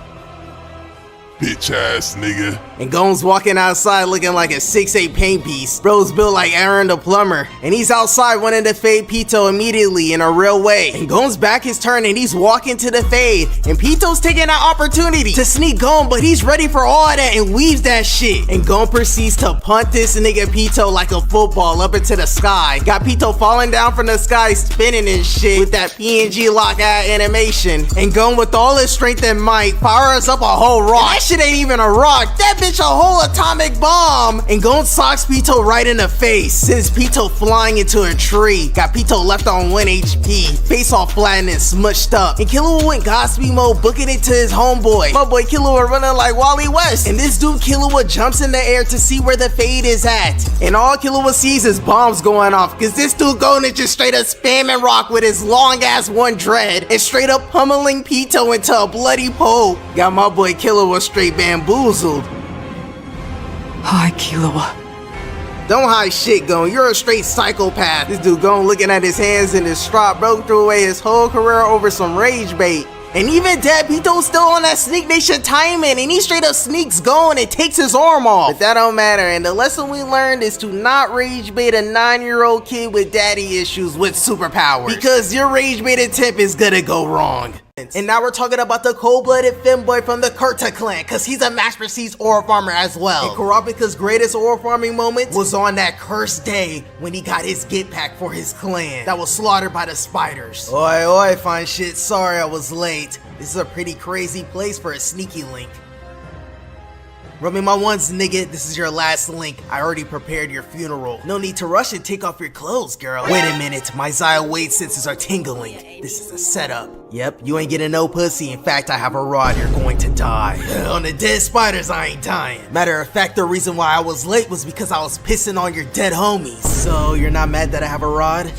Bitch ass nigga. And Gon's walking outside looking like a 6'8" paint piece. Bro's built like Eren the plumber. And he's outside wanting to fade Pitou immediately in a real way. And Gon's back his turn and he's walking to the fade. And Pitou's taking that opportunity to sneak Gon, but he's ready for all of that and weaves that shit. And Gon proceeds to punt this nigga Pitou like a football up into the sky. Got Pitou falling down from the sky, spinning and shit with that PNG lockout animation. And Gon with all his strength and might fires up a whole rock. That shit ain't even a rock. That bitch a whole atomic bomb. And Gon socks Pitou right in the face, sends Pitou flying into a tree. Got Pitou left on 1 HP, face all flattened and smushed up. And Killua went Godspeed mode, booking it to his homeboy. My boy Killua running like Wally West. And this dude Killua jumps in the air to see where the fade is at. And all Killua sees is bombs going off, cause this dude going to just straight up spamming rock with his long ass one dread and straight up pummeling Pitou into a bloody pulp. Got my boy Killua straight bamboozled. Hi, Killua. Don't hide shit, Gon. You're a straight psychopath. This dude Gon looking at his hands in distraught, bro threw away his whole career over some rage bait. And even dead, Pitou's still on that Sneak Nation timing, and he straight up sneaks Gon and takes his arm off. But that don't matter, and the lesson we learned is to not rage bait a 9-year-old kid with daddy issues with superpowers. Because your rage bait attempt is gonna go wrong. And now we're talking about the cold-blooded femboy from the Kurta clan, cause he's a Master C's ore farmer as well. And Kurapika's greatest ore farming moment was on that cursed day when he got his get pack for his clan that was slaughtered by the spiders. Oi, oi, fine shit, sorry I was late. This is a pretty crazy place for a sneaky link. Run me my ones, nigga. This is your last link. I already prepared your funeral. No need to rush and take off your clothes, girl. Wait a minute. My Zaya Wade senses are tingling. This is a setup. Yep, you ain't getting no pussy. In fact, I have a rod. You're going to die. On the dead spiders, I ain't dying. Matter of fact, the reason why I was late was because I was pissing on your dead homies. So you're not mad that I have a rod?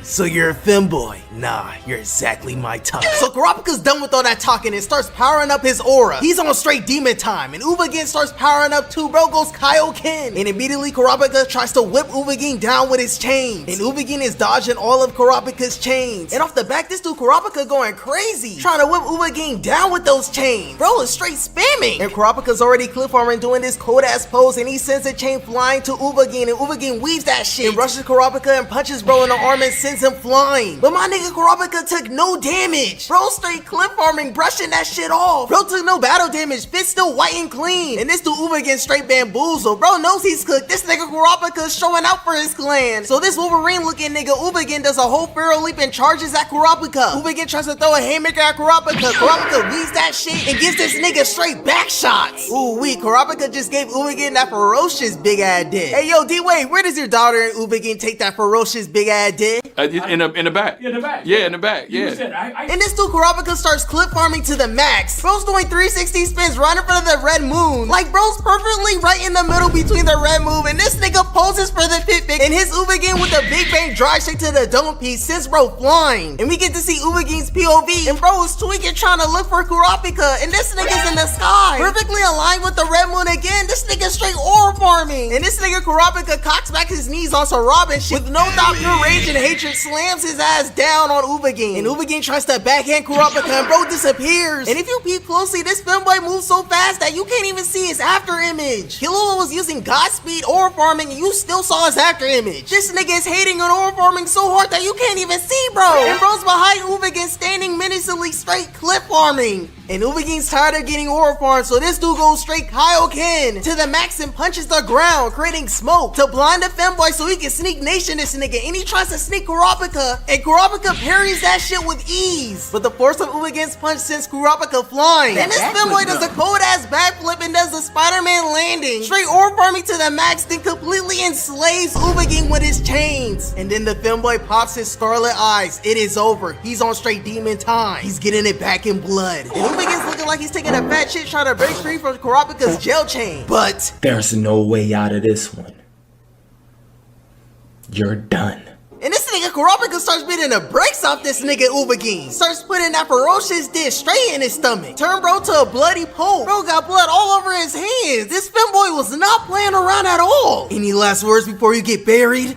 So you're a femboy? Nah, you're exactly my type. So Kurapika's done with all that talking and starts powering up his aura. He's on straight demon time, and Uvogin starts powering up too, bro goes Kaioken. And immediately Kurapika tries to whip Uvogin down with his chains. And Uvogin is dodging all of Kurapika's chains. And off the back, this dude Kurapika going crazy, trying to whip Uvogin down with those chains. Bro is straight spamming. And Kurapika's already cliff arming doing this cold ass pose, and he sends a chain flying to Uvogin, and Uvogin weaves that shit. And rushes Kurapika and punches bro in the arm and sends him flying. But my nigga Kurapika took no damage. Bro straight clip farming, brushing that shit off. Bro took no battle damage, fist still white and clean. And this dude Uvogin straight bamboozled. Bro knows he's cooked. This nigga Kurapika is showing out for his clan. So this Wolverine looking nigga Uvogin does a whole feral leap and charges at Kurapika. Uvogin tries to throw a haymaker at Kurapika. Kurapika weaves that shit and gives this nigga straight back shots. Ooh wee, Kurapika just gave Uvogin that ferocious big ass dick. Hey yo D-Wade, where does your daughter and Uvogin take that ferocious big ass dick? In the back. Yeah, in the back. Yeah, in the back. Yeah. And this dude Kurapika starts clip farming to the max. Bro's doing 360 spins right in front of the red moon. Like bro's perfectly right in the middle between the red moon, and this nigga poses for the pit pick, and his Uvogin with a big bang drive straight to the dome piece sends bro flying. And we get to see Uvogin's POV, and bro is tweaking trying to look for Kurapika, and this nigga's in the sky, perfectly aligned with the red moon again. This nigga straight ore farming, and this nigga Kurapika cocks back his knees on some Robin shit with no doubt, pure rage and hatred, slams his ass down on Uvogin. And Uvogin tries to backhand Kurapika and bro disappears. And if you peep closely, this femboy moves so fast that you can't even see his after image. Killua was using Godspeed ore farming and you still saw his after image. This nigga is hating on ore farming so hard that you can't even see bro. And bro's behind Uvogin standing menacingly straight clip farming. And Uvogin's tired of getting ore farmed, so this dude goes straight Kaioken to the max and punches the ground, creating smoke to blind the femboy so he can sneak nation this nigga. And he tries to sneak Kurapika, and Kurapika parries that shit with ease. But the force of Uvogin's punch sends Kurapika flying. And this femboy does a cold ass backflip and does the Spider-Man landing. Straight ore farming to the max, then completely enslaves Uvogin with his chains. And then the femboy pops his scarlet eyes. It is over. He's on straight demon time. He's getting it back in blood. And Uvogin looking like he's taking a fat shit trying to break free from Kurapika's jail chain. But there's no way out of this one. You're done. And this nigga Kurapika starts beating the brakes off this nigga Uvogin. Starts putting that ferocious dish straight in his stomach. Turn bro to a bloody pulp. Bro got blood all over his hands. This femboy was not playing around at all. Any last words before you get buried?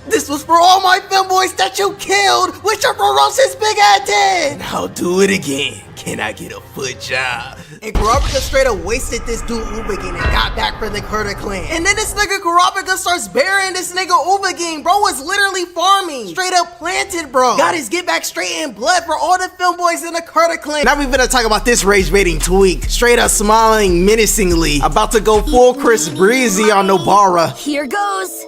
This was for all my femboys that you killed with your ferocious big ass head. I'll do it again. Can I get a foot job? And Kurapika straight up wasted this dude Uvogin and got back for the Kurta clan. And then this nigga Kurapika starts burying this nigga Uvogin. Bro was literally farming. Straight up planted, bro. Got his get back straight in blood for all the femboys in the Kurta clan. Now we finna talk about this rage baiting tweak. Straight up smiling menacingly. About to go full Chris Breezy on Nobara. Here goes.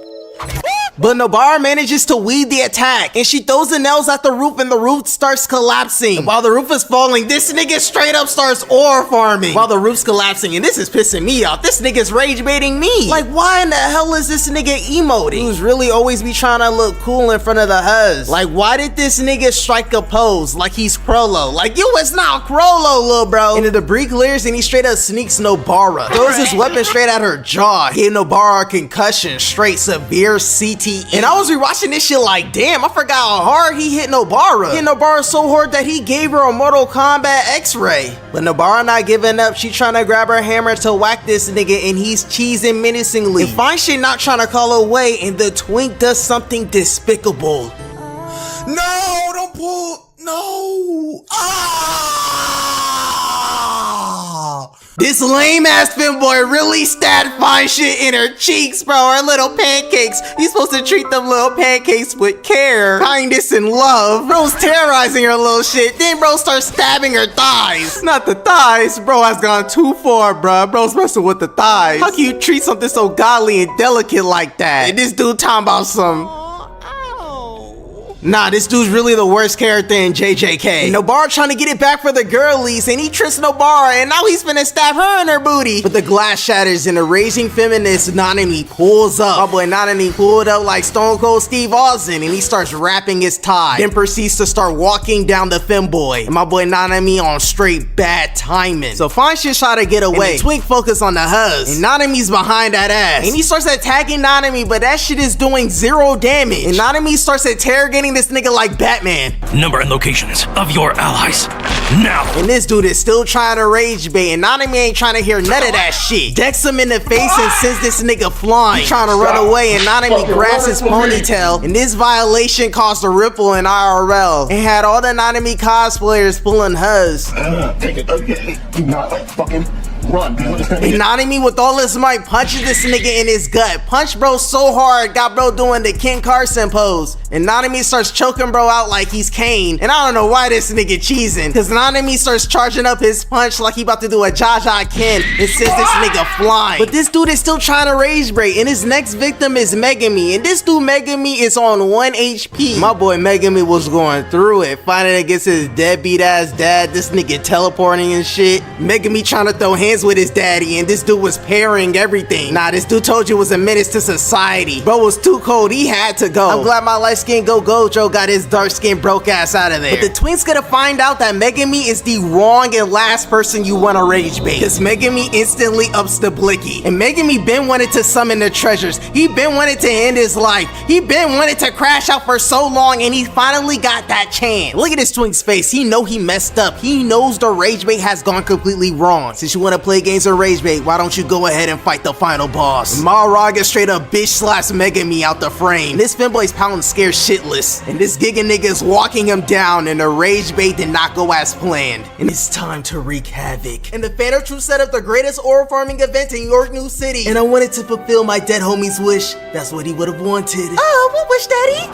But Nobara manages to weed the attack, and she throws the nails at the roof, and the roof starts collapsing. And while the roof is falling, this nigga straight up starts ore farming while the roof's collapsing, and this is pissing me off. This nigga's rage baiting me. Like, why in the hell is this nigga emoting? Who's really always be trying to look cool in front of the huz. Like, why did this nigga strike a pose like he's Crollo? Like, you was not Crollo, lil bro. And the debris clears, and he straight up sneaks Nobara. Throws his weapon straight at her jaw. Gave Nobara a concussion, straight severe CT. And I was rewatching this shit like, damn, I forgot how hard he hit Nobara. Hit Nobara so hard that he gave her a Mortal Kombat X-ray. But Nobara not giving up. She trying to grab her hammer to whack this nigga, and he's cheesing menacingly. And fine shit not trying to call away, and the twink does something despicable. No, don't pull. No. This lame ass femboy really stabbed fine shit in her cheeks, bro. Her little pancakes. You supposed to treat them little pancakes with care, kindness, and love. Bro's terrorizing her little shit. Then bro starts stabbing her thighs. Not the thighs. Bro has gone too far, bro. Bro's messing with the thighs. How can you treat something so godly and delicate like that? And this dude talking about some... Nah, this dude's really the worst character in JJK. And Nobara trying to get it back for the girlies, and he tricks Nobara, and now he's finna stab her in her booty. But the glass shatters, and the raging feminist Nanami pulls up. My boy Nanami pulled up like Stone Cold Steve Austin, and he starts wrapping his tie. Then proceeds to start walking down the femboy. And my boy Nanami on straight bad timing. So fine shit try to get away. And the twink focus on the huz, and Nanami's behind that ass. And he starts attacking Nanami, but that shit is doing 0 damage. And Nanami starts interrogating this nigga like Batman. Number and locations of your allies, now. And this dude is still trying to rage bait, and Nanami ain't trying to hear none of that shit. Decks him in the face and sends this nigga flying. He's trying to run away, and Nanami grabs his ponytail, and this violation caused a ripple in IRL, and had all the Nanami cosplayers pulling huz. Take it, okay. Do not fucking run. And Nanami with all his might punches this nigga in his gut. Punch bro so hard, got bro doing the Ken Carson pose. And Nanami starts choking bro out like he's Kane. And I don't know why this nigga cheesing, cause Nanami starts charging up his punch like he about to do a Jaja Ken and sends this nigga flying. But this dude is still trying to rage bait, and his next victim is Megumi. And this dude Megumi is on 1 HP. My boy Megumi was going through it, fighting against his deadbeat ass dad, this nigga teleporting and shit. Megumi trying to throw hands with his daddy, and this dude was parrying everything. Nah, this dude told you it was a menace to society. Bro was too cold, he had to go. I'm glad my light skin Gojo got his dark skin broke ass out of there. But the twink's gonna find out that Megumi is the wrong and last person you wanna rage bait, cause Megumi instantly ups the blicky. And Megumi been wanted to summon the treasures. He been wanted to end his life. He been wanted to crash out for so long, and he finally got that chance. Look at this twink's face. He know he messed up. He knows the rage bait has gone completely wrong. Since you wanna play games of rage bait, why don't you go ahead and fight the final boss? Malraga straight up bitch slaps Megumi out the frame. And this femboy's pounding scared shitless, and this giga nigga is walking him down, and the rage bait did not go as planned. And it's time to wreak havoc. And the Phantom Troop set up the greatest ore farming event in York New City, and I wanted to fulfill my dead homie's wish. That's what he would have wanted. What wish, daddy?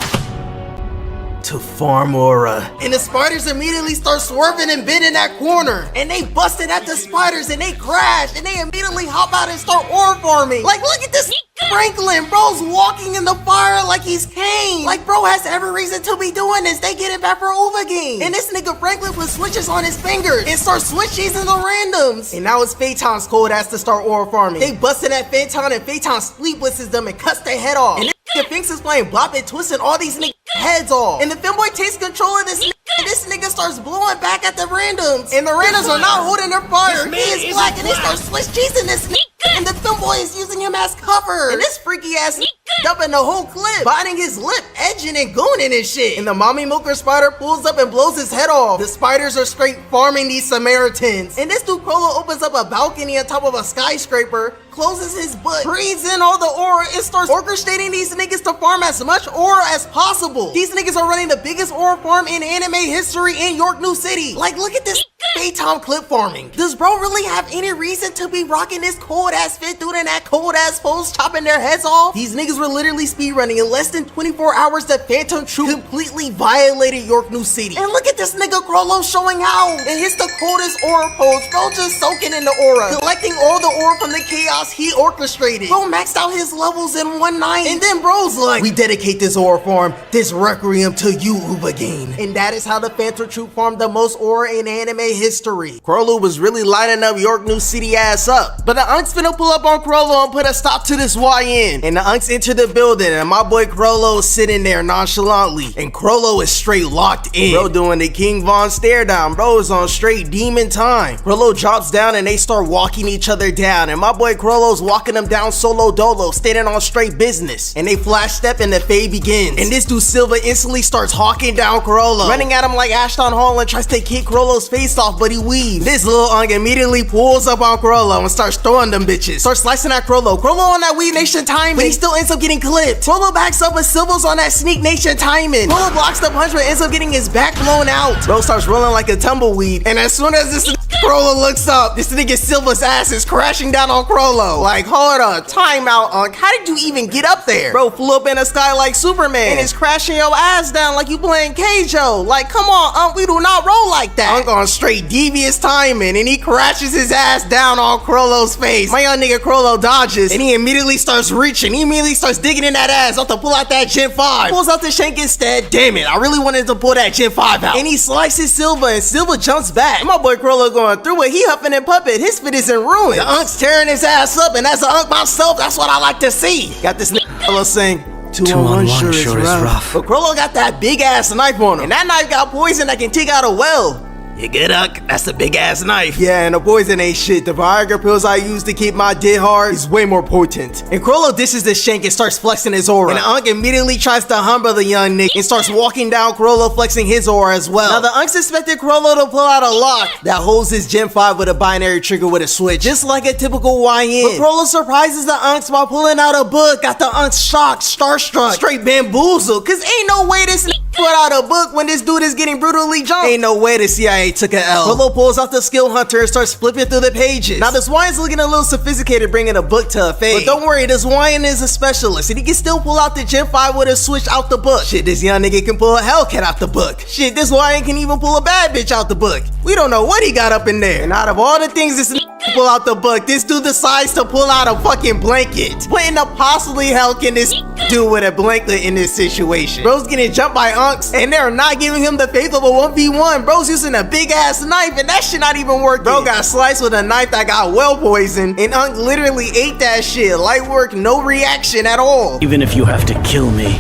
To farm aura. And the spiders immediately start swerving and bending that corner, and they busted at the spiders, and they crash, and they immediately hop out and start ore farming. Like, look at this Franklin, bro's walking in the fire like he's Kane. Like, bro has every reason to be doing this. They get it back for Uvogin. And this nigga Franklin put switches on his fingers and start switch cheesing the randoms. And now it's Phaeton's cold ass to start ore farming. They busted at Phaeton, and Phaeton sleep whistles them and cuts their head off. And this Finks is playing bop and twisting all these niggas heads off. And the femboy takes control of this nigga, and this nigga starts blowing back at the randoms. And the randoms are not holding their fire. He is black, and they start switch cheesing this nigga. And the femboy is using him as cover. And this freaky ass up in the whole clip, biting his lip, edging and gooning and shit. And the mommy milker spider pulls up and blows his head off. The spiders are straight farming these Samaritans. And this dude Crollo opens up a balcony on top of a skyscraper, closes his butt, breathes in all the aura, and starts orchestrating these niggas to farm as much aura as possible. These niggas are running the biggest aura farm in anime history in York New City. Like, look at this Baytown clip farming. Does bro really have any reason to be rocking this cold ass fit dude in that cold ass pose, chopping their heads off? These niggas were literally speedrunning. In less than 24 hours, the Phantom Troop completely violated York New City. And look at this nigga Crollo showing how. And hits the coldest aura pose. Bro just soaking in the aura, collecting all the aura from the chaos he orchestrated. Bro maxed out his levels in one night. And then bro's like, we dedicate this aura farm, this requiem to you, Uvogin. And that is how the Phantom Troop farmed the most aura in anime history. Crollo was really lighting up York New City ass up. But the Unks finna pull up on Crollo and put a stop to this YN. And the Unks enter the building and my boy Crollo is sitting there nonchalantly. And Crollo is straight locked in. Bro doing the King Von stare down. Bro is on straight demon time. Crollo drops down and they start walking each other down. And my boy Crollo's walking them down solo dolo, standing on straight business. And they flash step and the fade begins. And this dude Silva instantly starts hawking down Crollo, running at him like Ashton Hall and tries to kick Crollo's face off, but he weaves. This little Ung immediately pulls up on Crollo and starts throwing them bitches. Starts slicing at Crollo. Crollo on that Weed Nation timing, but he still ends up getting clipped. Crollo backs up with Silva's on that Sneak Nation timing. Crollo blocks the punch but ends up getting his back blown out. Bro starts rolling like a tumbleweed, and as soon as this Crollo looks up, this nigga Silva's ass is crashing down on Crollo. Like, hold on, time out, Unk. How did you even get up there? Bro flew up in the sky like Superman and is crashing your ass down like you playing Keijo. Like, come on, Unk, we do not roll like that. Unk on straight devious timing, and he crashes his ass down on Crollo's face. My young nigga Crollo dodges, and he immediately starts reaching. He immediately starts digging in that ass off to pull out that Gen 5. Pulls out the shank instead. Damn it, I really wanted to pull that Gen 5 out. And he slices Silva, and Silva jumps back. And my boy Crollo going through it. He huffing and puppet. His fit is in ruin. The Unk's tearing his ass up, and as an Unk myself, that's what I like to see. Got this nigga Crollo saying, 2-on-1 sure is rough. But Crollo got that big ass knife on him, and that knife got poison that can take out a well. You get Unk? That's a big ass knife. Yeah, and the poison ain't shit. The Viagra pills I use to keep my dick hard is way more potent. And Crollo dishes the shank and starts flexing his aura. And Unk immediately tries to humble the young nigga and starts walking down Crollo, flexing his aura as well. Now the Unks expected Crollo to pull out a lock that holds his Gen 5 with a binary trigger with a switch, just like a typical YN. But Crollo surprises the Unks by pulling out a book. Got the Unks shocked, starstruck, straight bamboozled, cause ain't no way this put out a book when this dude is getting brutally jumped. Ain't no way the CIA took an L. Crollo pulls out the skill hunter and starts flipping through the pages. Now this YN's looking a little sophisticated bringing a book to a fade. But don't worry, this YN is a specialist and he can still pull out the Gen 5 with a switch out the book. Shit, this young nigga can pull a Hellcat out the book. Shit, this YN can even pull a bad bitch out the book. We don't know what he got up in there. And out of all the things this pull out the book, this dude decides to pull out a fucking blanket. What in the possibly hell can this do with a blanket in this situation? Bro's getting jumped by Unks and they're not giving him the faith of a 1v1. Bro's using a big ass knife and that shit not even working. Bro got sliced with a knife that got well poisoned and Unk literally ate that shit. Light work, no reaction at all. Even if you have to kill me,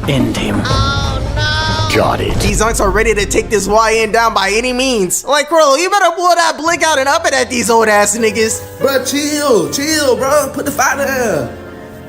end him. Got it. These Unks are ready to take this YN down by any means. Like, Crollo, you better pull that blink out and up it at these old ass niggas. Bro, chill, bro. Put the fire down.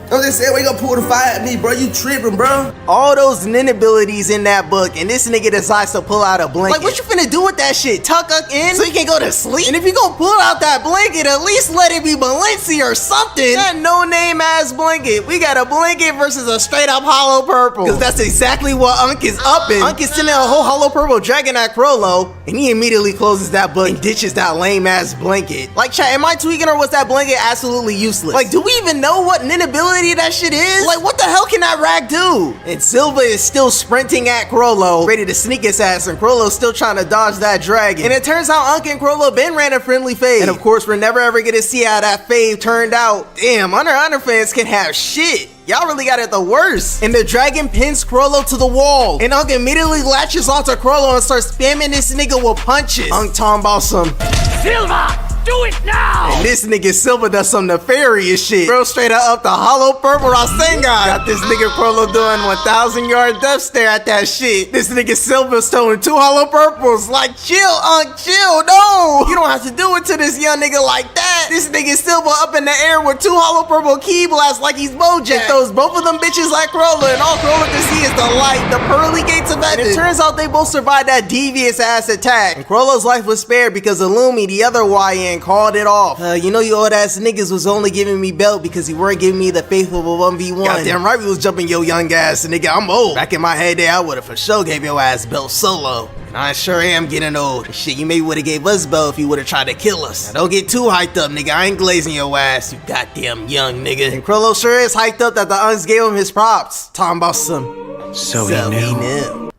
I'm just saying, we gonna pull the fire at me, bro. You tripping, bro. All those nin abilities in that book, and this nigga decides to pull out a blanket. Like, what you finna do with that shit? Tuck Unk in so you can go to sleep? And if you gonna pull out that blanket, at least let it be Balenciaga or something. That no-name ass blanket. We got a blanket versus a straight-up hollow purple. Because that's exactly what Unk is up in. Unk is sending a whole hollow purple dragon at Crollo, and he immediately closes that book and ditches that lame-ass blanket. Like, chat, am I tweaking or was that blanket absolutely useless? Like, do we even know what nin ability that shit is? Like, what the hell can that rag do? And Silva is still sprinting at Crollo, ready to sneak his ass, and Crollo's still trying to dodge that dragon. And it turns out Unk and Crollo been ran a friendly fade. And of course, we're never ever gonna see how that fade turned out. Damn, Hunter fans can have shit. Y'all really got it the worst. And the dragon pins Crollo to the wall. And Unk immediately latches onto Crollo and starts spamming this nigga with punches. Unk talking about some Silva! Do it now! And this nigga Silver does some nefarious shit. Bro, straight up the hollow purple Rasengan. Got this nigga Crollo doing 1,000-yard death stare at that shit. This nigga Silver's throwing 2 hollow purples. Like, chill, chill, no! You don't have to do it to this young nigga like that. This nigga Silver up in the air with 2 hollow purple key blasts like he's Bojack. Throws both of them bitches like Crollo, and all Crollo can see is the light, the pearly gates of heaven. And it turns out they both survived that devious ass attack. And Crollo's life was spared because Illumi, the other YN, called it off. You know you old ass niggas was only giving me belt because you weren't giving me the faithful 1v1. Goddamn right we was jumping your young ass, nigga. I'm old. Back in my head there, I would've for sure gave your ass belt solo. And I sure am getting old. Shit, you maybe would've gave us belt if you would've tried to kill us. Now don't get too hyped up, nigga. I ain't glazing your ass, you goddamn young nigga. And Crollo sure is hyped up that the Unks gave him his props. Talking about some. So he knew.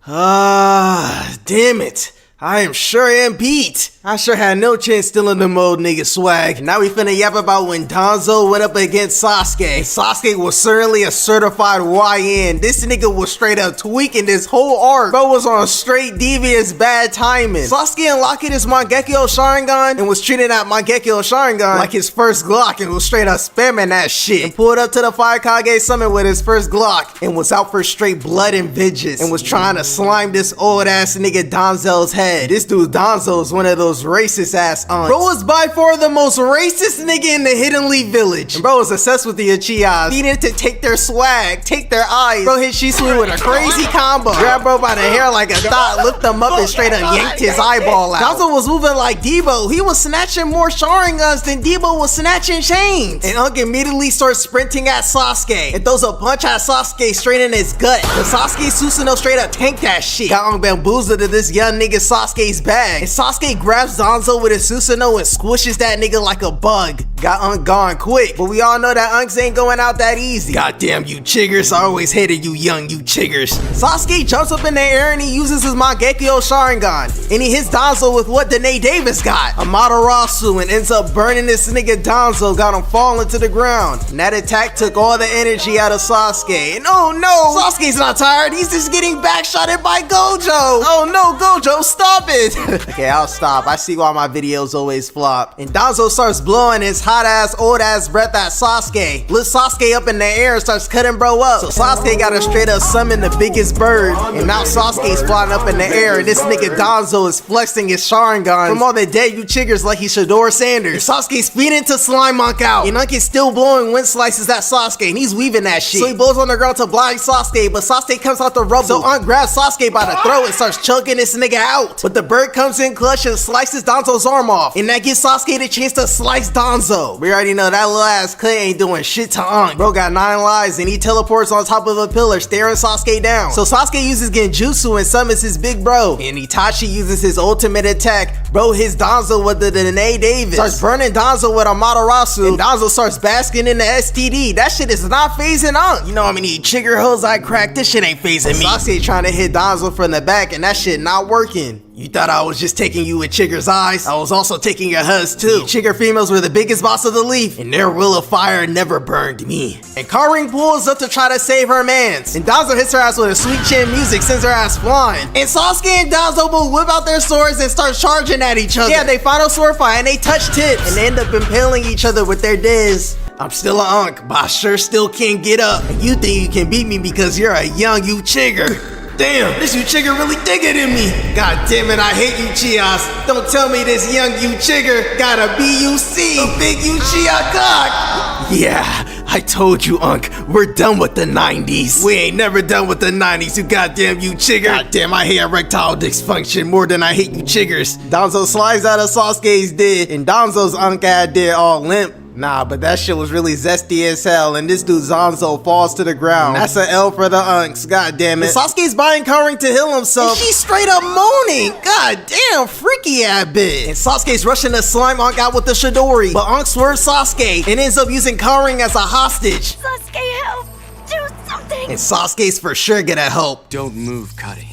Damn it. I am sure am beat. I sure had no chance stealing the old nigga swag. Now we finna yap about when Danzo went up against Sasuke. And Sasuke was certainly a certified YN. This nigga was straight up tweaking this whole arc. Bro was on straight devious bad timing. Sasuke unlocked his Mangekyo Sharingan and was treating that Mangekyo Sharingan like his first Glock and was straight up spamming that shit. And pulled up to the Fire Kage summit with his first Glock and was out for straight blood and vengeance and was trying to slime this old ass nigga Danzo's head. This dude Danzo is one of those racist ass aunts. Bro was by far the most racist nigga in the Hidden Leaf village. And bro was obsessed with the Uchihas. Needed to take their swag, take their eyes. Bro hit Shisui with a crazy combo. Grabbed bro by the hair like a thought, lift him up and straight up yanked his eyeball out. Danzo was moving like Debo. He was snatching more Sharingans than Debo was snatching chains. And Unk immediately starts sprinting at Sasuke and throws a punch at Sasuke straight in his gut. But Sasuke Susanoo straight up tanked that shit. Got Unk bamboozled to this young nigga Sasuke's bag. And Sasuke grabs Danzo with his Susanoo and squishes that nigga like a bug. Got Unk gone quick, but we all know that Unks ain't going out that easy. Goddamn you chiggers, I always hated you young you chiggers. Sasuke jumps up in the air and he uses his Mangekyo Sharingan. And he hits Danzo with what Danae Davis got, Amaterasu, and ends up burning this nigga Danzo, got him falling to the ground. And that attack took all the energy out of Sasuke. And oh no, Sasuke's not tired, he's just getting backshotted by Gojo. Oh no, Gojo, stop it. Okay, I'll stop. I see why my videos always flop. And Danzo starts blowing his hot ass, old ass breath at Sasuke. Lifts Sasuke up in the air and starts cutting bro up. So Sasuke got to straight up summon the biggest bird. And now Sasuke's flying up in the air. And this nigga Danzo is flexing his Sharingan from all the dead you chiggers like he's Shador Sanders. And Sasuke's feeding to Slime Monk out. And Unk is still blowing wind slices at Sasuke. And he's weaving that shit. So he blows on the ground to blind Sasuke. But Sasuke comes out the rubble. So Unk grabs Sasuke by the throat and starts choking this nigga out. But the bird comes in clutch and slices Danzo's arm off. And that gives Sasuke the chance to slice Danzo. We already know that little ass cut ain't doing shit to Unk. Bro got 9 lives and he teleports on top of a pillar, staring Sasuke down. So Sasuke uses Genjutsu and summons his big bro. And Itachi uses his ultimate attack. Bro hits Danzo with the Danae Davis. Starts burning Danzo with Amaterasu. And Danzo starts basking in the STD. That shit is not phasing Unk. You know how many chigger hoes I cracked? This shit ain't phasing me. Sasuke trying to hit Danzo from the back and that shit not working. You thought I was just taking you with Chigger's eyes? I was also taking your hus too. Chigger females were the biggest boss of the leaf, and their will of fire never burned me. And Karin pulls up to try to save her mans. And Danzo hits her ass with a sweet chin music, sends her ass flying. And Sasuke and Danzo both whip out their swords and start charging at each other. Yeah, they final sword fight and they touch tips. And they end up impaling each other with their diz. I'm still a Unk, but I sure still can't get up. And you think you can beat me because you're a young you Chigger. Damn, this Uchihas really digging in me. God damn it, I hate Uchihas. Don't tell me this young Uchihas got a BUC, a big Uchiha cock. Yeah, I told you, Unk, we're done with the 90s. We ain't never done with the 90s, you goddamn Uchihas. Goddamn, I hate erectile dysfunction more than I hate you chiggers. Danzo slides out of Sasuke's dead, and Danzo's Unk ad did all limp. Nah, but that shit was really zesty as hell, and this dude Zanzo falls to the ground. That's an L for the Unks, god damn it. And Sasuke's buying Karin to heal himself, and she's straight up moaning. God damn, freaky ass bitch. And Sasuke's rushing the slime Unk out with the Chidori, but Unk swerves Sasuke and ends up using Karin as a hostage. Sasuke, help! Do something! And Sasuke's for sure gonna help. Don't move, Karin.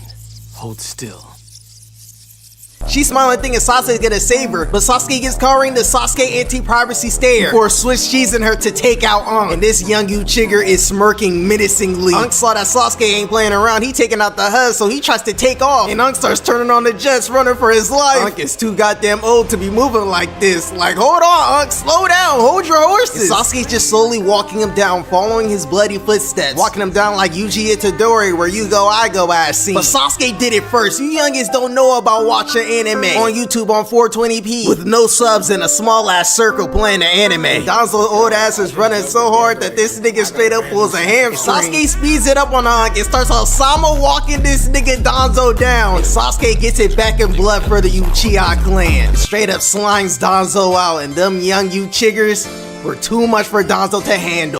Hold still. She's smiling thinking Sasuke's gonna save her, but Sasuke gets caught in the Sasuke anti-privacy stare before Swiss cheesing her to take out Ankh. And this young Yuchigger is smirking menacingly. Ankh saw that Sasuke ain't playing around, he taking out the HUD, so he tries to take off. And Ankh starts turning on the jets, running for his life. Ankh is too goddamn old to be moving like this. Like, hold on, Ankh, slow down, hold your horses. And Sasuke's just slowly walking him down, following his bloody footsteps. Walking him down like Yuji Itadori, where you go, I go ass scene. But Sasuke did it first. You youngins don't know about watching anime on YouTube on 420p with no subs and a small ass circle playing the anime. Danzo's old ass is running so hard that this nigga straight up pulls a hamstring. Sasuke speeds it up on Ankh and starts Osama walking this nigga Danzo down. And Sasuke gets it back in blood for the Uchiha clan. Straight up slimes Danzo out, and them young Uchiggers were too much for Danzo to handle.